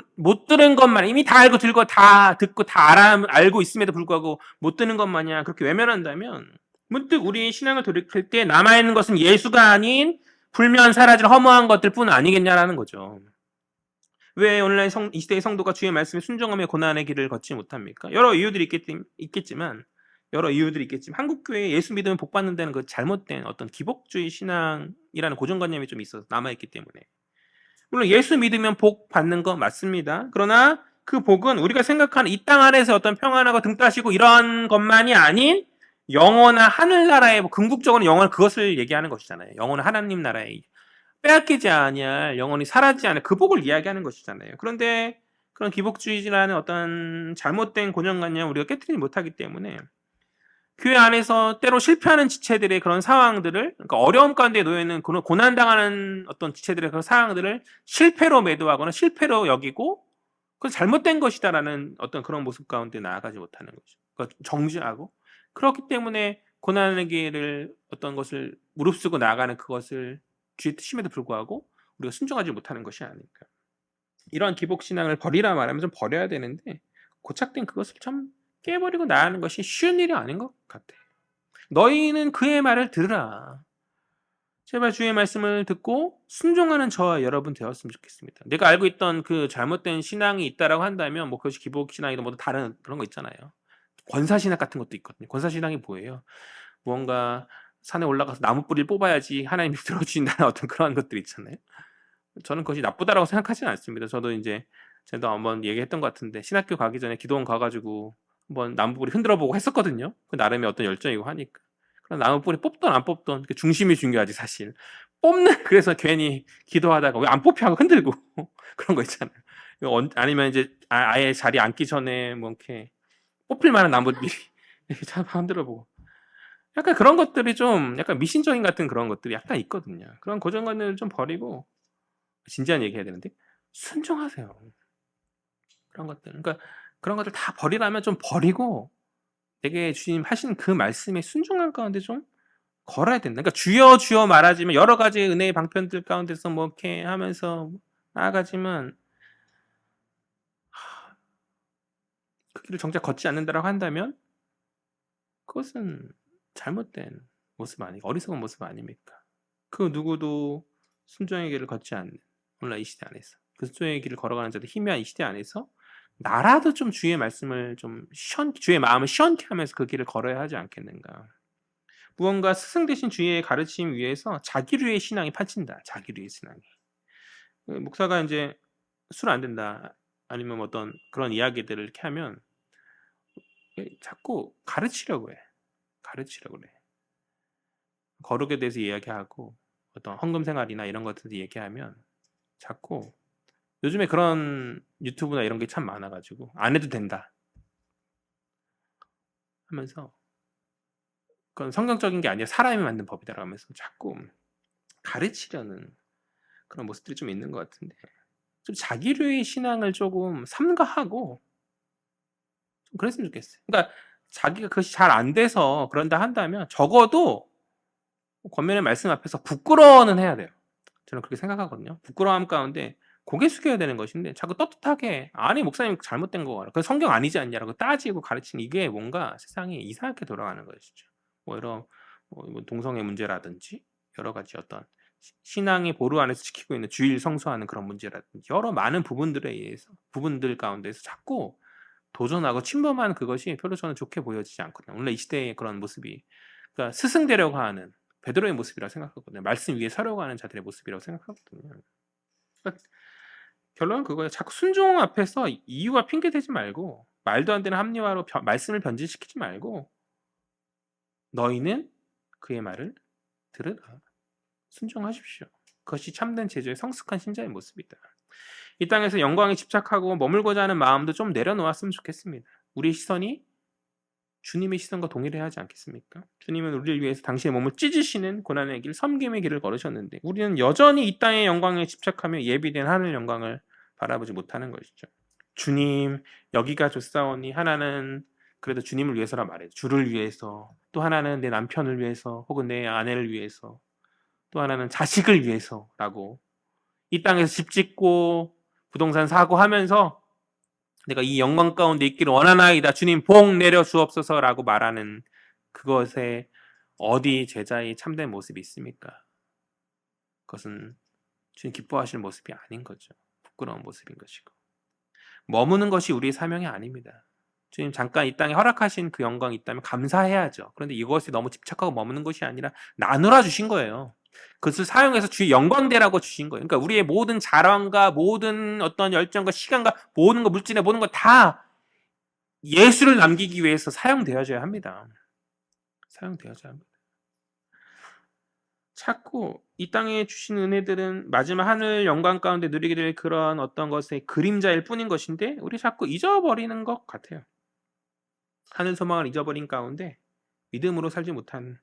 들은 것만 이미 다 알고 들고 다 듣고 다 알고 있음에도 불구하고 못 듣는 것 마냥 그렇게 외면한다면 문득 우리의 신앙을 돌이킬 때 남아있는 것은 예수가 아닌 불면 사라질 허무한 것들 뿐 아니겠냐라는 거죠. 왜 오늘날 이 시대의 성도가 주의 말씀에 순종하며 고난의 길을 걷지 못합니까? 여러 이유들이 있겠지만 한국교회에 예수 믿으면 복 받는다는 그 잘못된 어떤 기복주의 신앙이라는 고정관념이 좀 있어서 남아있기 때문에 물론 예수 믿으면 복 받는 거 맞습니다. 그러나 그 복은 우리가 생각하는 이 땅 안에서 어떤 평안하고 등 따시고 이런 것만이 아닌 영원한 하늘나라의 궁극적으로 영원 그것을 얘기하는 것이잖아요. 영원한 하나님 나라의 빼앗기지 아니할 영원히 사라지지 않을 그 복을 이야기하는 것이잖아요. 그런데 그런 기복주의라는 어떤 잘못된 고정관념 우리가 깨뜨리지 못하기 때문에 교회 안에서 때로 실패하는 지체들의 그런 상황들을 그러니까 어려움 가운데 놓여 있는 그런 고난당하는 어떤 지체들의 그런 상황들을 실패로 매도하거나 실패로 여기고 그건 잘못된 것이다라는 어떤 그런 모습 가운데 나아가지 못하는 거죠. 그러니까 정지하고 그렇기 때문에 고난의 길을 어떤 것을 무릅쓰고 나아가는 그것을 주의 뜻임에도 불구하고 우리가 순종하지 못하는 것이 아닐까. 이러한 기복신앙을 버리라 말하면 좀 버려야 되는데 고착된 그것을 참 깨버리고 나아가는 것이 쉬운 일이 아닌 것 같아. 너희는 그의 말을 들으라. 제발 주의 말씀을 듣고 순종하는 저와 여러분 되었으면 좋겠습니다. 내가 알고 있던 그 잘못된 신앙이 있다라고 한다면 뭐 그것이 기복신앙이든 뭐 다른 그런 거 있잖아요. 권사신앙 같은 것도 있거든요. 권사신앙이 뭐예요? 무언가 산에 올라가서 나무 뿌리를 뽑아야지 하나님이 들어주신다는 어떤 그런 것들 있잖아요. 저는 그것이 나쁘다라고 생각하지는 않습니다. 저도 이제 제가 한번 얘기했던 것 같은데 신학교 가기 전에 기도원 가가지고 한번 나무 뿌리 흔들어 보고 했었거든요. 그 나름의 어떤 열정이고 하니까. 그럼 나무 뿌리 뽑던 안 뽑던 그 중심이 중요하지 사실. 뽑는 그래서 괜히 기도하다가 왜 안 뽑혀 하고 흔들고 그런 거 있잖아요. 아니면 이제 아예 자리 앉기 전에 뭐 이렇게 뽑힐 만한 나무 미리 이렇게 참 흔들어 보고. 약간 그런 것들이 좀 약간 미신적인 같은 그런 것들이 약간 있거든요. 그런 고정관념을 좀 버리고 진지한 얘기해야 되는데 순종하세요. 그런 것들. 그러니까 그런 것들 다 버리라면 좀 버리고 내게 주님 하신 그 말씀에 순종할 가운데 좀 걸어야 된다. 그러니까 주여 주여 말하지만 여러 가지 은혜의 방편들 가운데서 뭐 이렇게 하면서 나아가지만 그 길을 정작 걷지 않는다라고 한다면 그것은 잘못된 모습 아니 어리석은 모습 아닙니까? 그 누구도 순종의 길을 걷지 않는 오늘날 이 시대 안에서 그 순종의 길을 걸어가는 자들 희미한 이 시대 안에서 나라도 좀 주의 말씀을 좀 주의 마음을 시원케 하면서 그 길을 걸어야 하지 않겠는가. 무언가 스승 대신 주의 가르침 위에서 자기류의 신앙이 판친다. 자기류의 신앙이. 목사가 이제 술 안 된다. 아니면 어떤 그런 이야기들을 이렇게 하면 자꾸 가르치려고 해. 가르치려고 그래. 거룩에 대해서 이야기하고 어떤 헌금 생활이나 이런 것들 얘기하면 자꾸 요즘에 그런 유튜브나 이런 게 참 많아가지고 안 해도 된다 하면서 그건 성경적인 게 아니라 사람이 만든 법이다라고 하면서 자꾸 가르치려는 그런 모습들이 좀 있는 것 같은데 좀 자기류의 신앙을 조금 삼가하고 좀 그랬으면 좋겠어요. 그러니까 자기가 그것이 잘 안 돼서 그런다 한다면 적어도 권면의 말씀 앞에서 부끄러워는 해야 돼요. 저는 그렇게 생각하거든요. 부끄러움 가운데 고개 숙여야 되는 것인데 자꾸 떳떳하게 아니 목사님 잘못된 거 같아. 그 성경 아니지 않냐라고 따지고 가르치는 이게 뭔가 세상이 이상하게 돌아가는 것이죠. 뭐 이런 뭐 동성애 문제라든지 여러 가지 어떤 신앙의 보루 안에서 지키고 있는 주일 성수하는 그런 문제라든지 여러 많은 부분들에 의해서 부분들 가운데서 자꾸 도전하고 침범하는 그것이 별로 저는 좋게 보여지지 않거든요. 오늘 이 시대의 그런 모습이 그러니까 스승 되려고 하는 베드로의 모습이라고 생각하거든요. 말씀 위에 서려고 하는 자들의 모습이라고 생각하거든요. 그러니까 결론은 그거예요. 자꾸 순종 앞에서 이유와 핑계 대지 말고 말도 안 되는 합리화로 말씀을 변질시키지 말고 너희는 그의 말을 들으라. 순종하십시오. 그것이 참된 제자의 성숙한 신자의 모습이다. 이 땅에서 영광에 집착하고 머물고자 하는 마음도 좀 내려놓았으면 좋겠습니다. 우리의 시선이 주님의 시선과 동일해야 하지 않겠습니까? 주님은 우리를 위해서 당신의 몸을 찢으시는 고난의 길, 섬김의 길을 걸으셨는데 우리는 여전히 이 땅의 영광에 집착하며 예비된 하늘 영광을 바라보지 못하는 것이죠. 주님, 여기가 좋사오니 하나는 그래도 주님을 위해서라 말해요. 주를 위해서, 또 하나는 내 남편을 위해서, 혹은 내 아내를 위해서, 또 하나는 자식을 위해서라고 이 땅에서 집 짓고 부동산 사고 하면서 내가 이 영광 가운데 있기를 원하나이다. 주님 복 내려 주옵소서라고 말하는 그것에 어디 제자의 참된 모습이 있습니까? 그것은 주님 기뻐하실 모습이 아닌 거죠. 부끄러운 모습인 것이고. 머무는 것이 우리의 사명이 아닙니다. 주님 잠깐 이 땅에 허락하신 그 영광이 있다면 감사해야죠. 그런데 이것에 너무 집착하고 머무는 것이 아니라 나누라 주신 거예요. 그것을 사용해서 주의 영광되라고 주신 거예요. 그러니까 우리의 모든 자랑과 모든 어떤 열정과 시간과 모든 거 물질의 모든 거 다 예수를 남기기 위해서 사용되어져야 합니다. 사용되어져야 합니다. 자꾸 이 땅에 주신 은혜들은 마지막 하늘 영광 가운데 누리게 될 그런 어떤 것의 그림자일 뿐인 것인데 우리 자꾸 잊어버리는 것 같아요. 하늘 소망을 잊어버린 가운데 믿음으로 살지 못한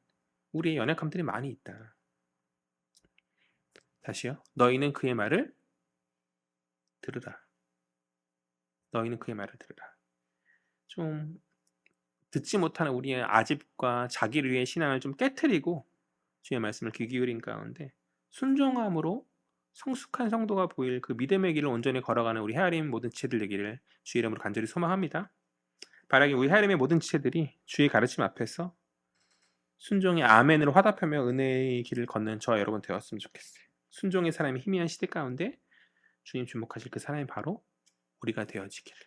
우리의 연약함들이 많이 있다. 다시요. 너희는 그의 말을 들으라. 너희는 그의 말을 들으라. 좀 듣지 못하는 우리의 아집과 자기를 위해 신앙을 좀 깨트리고 주의 말씀을 귀 기울인 가운데 순종함으로 성숙한 성도가 보일 그 믿음의 길을 온전히 걸어가는 우리 헤아림 모든 지체들 되기를 주의 이름으로 간절히 소망합니다. 바라기 우리 헤아림의 모든 지체들이 주의 가르침 앞에서 순종의 아멘으로 화답하며 은혜의 길을 걷는 저와 여러분 되었으면 좋겠어요. 순종의 사람이 희미한 시대 가운데 주님 주목하실 그 사람이 바로 우리가 되어지기를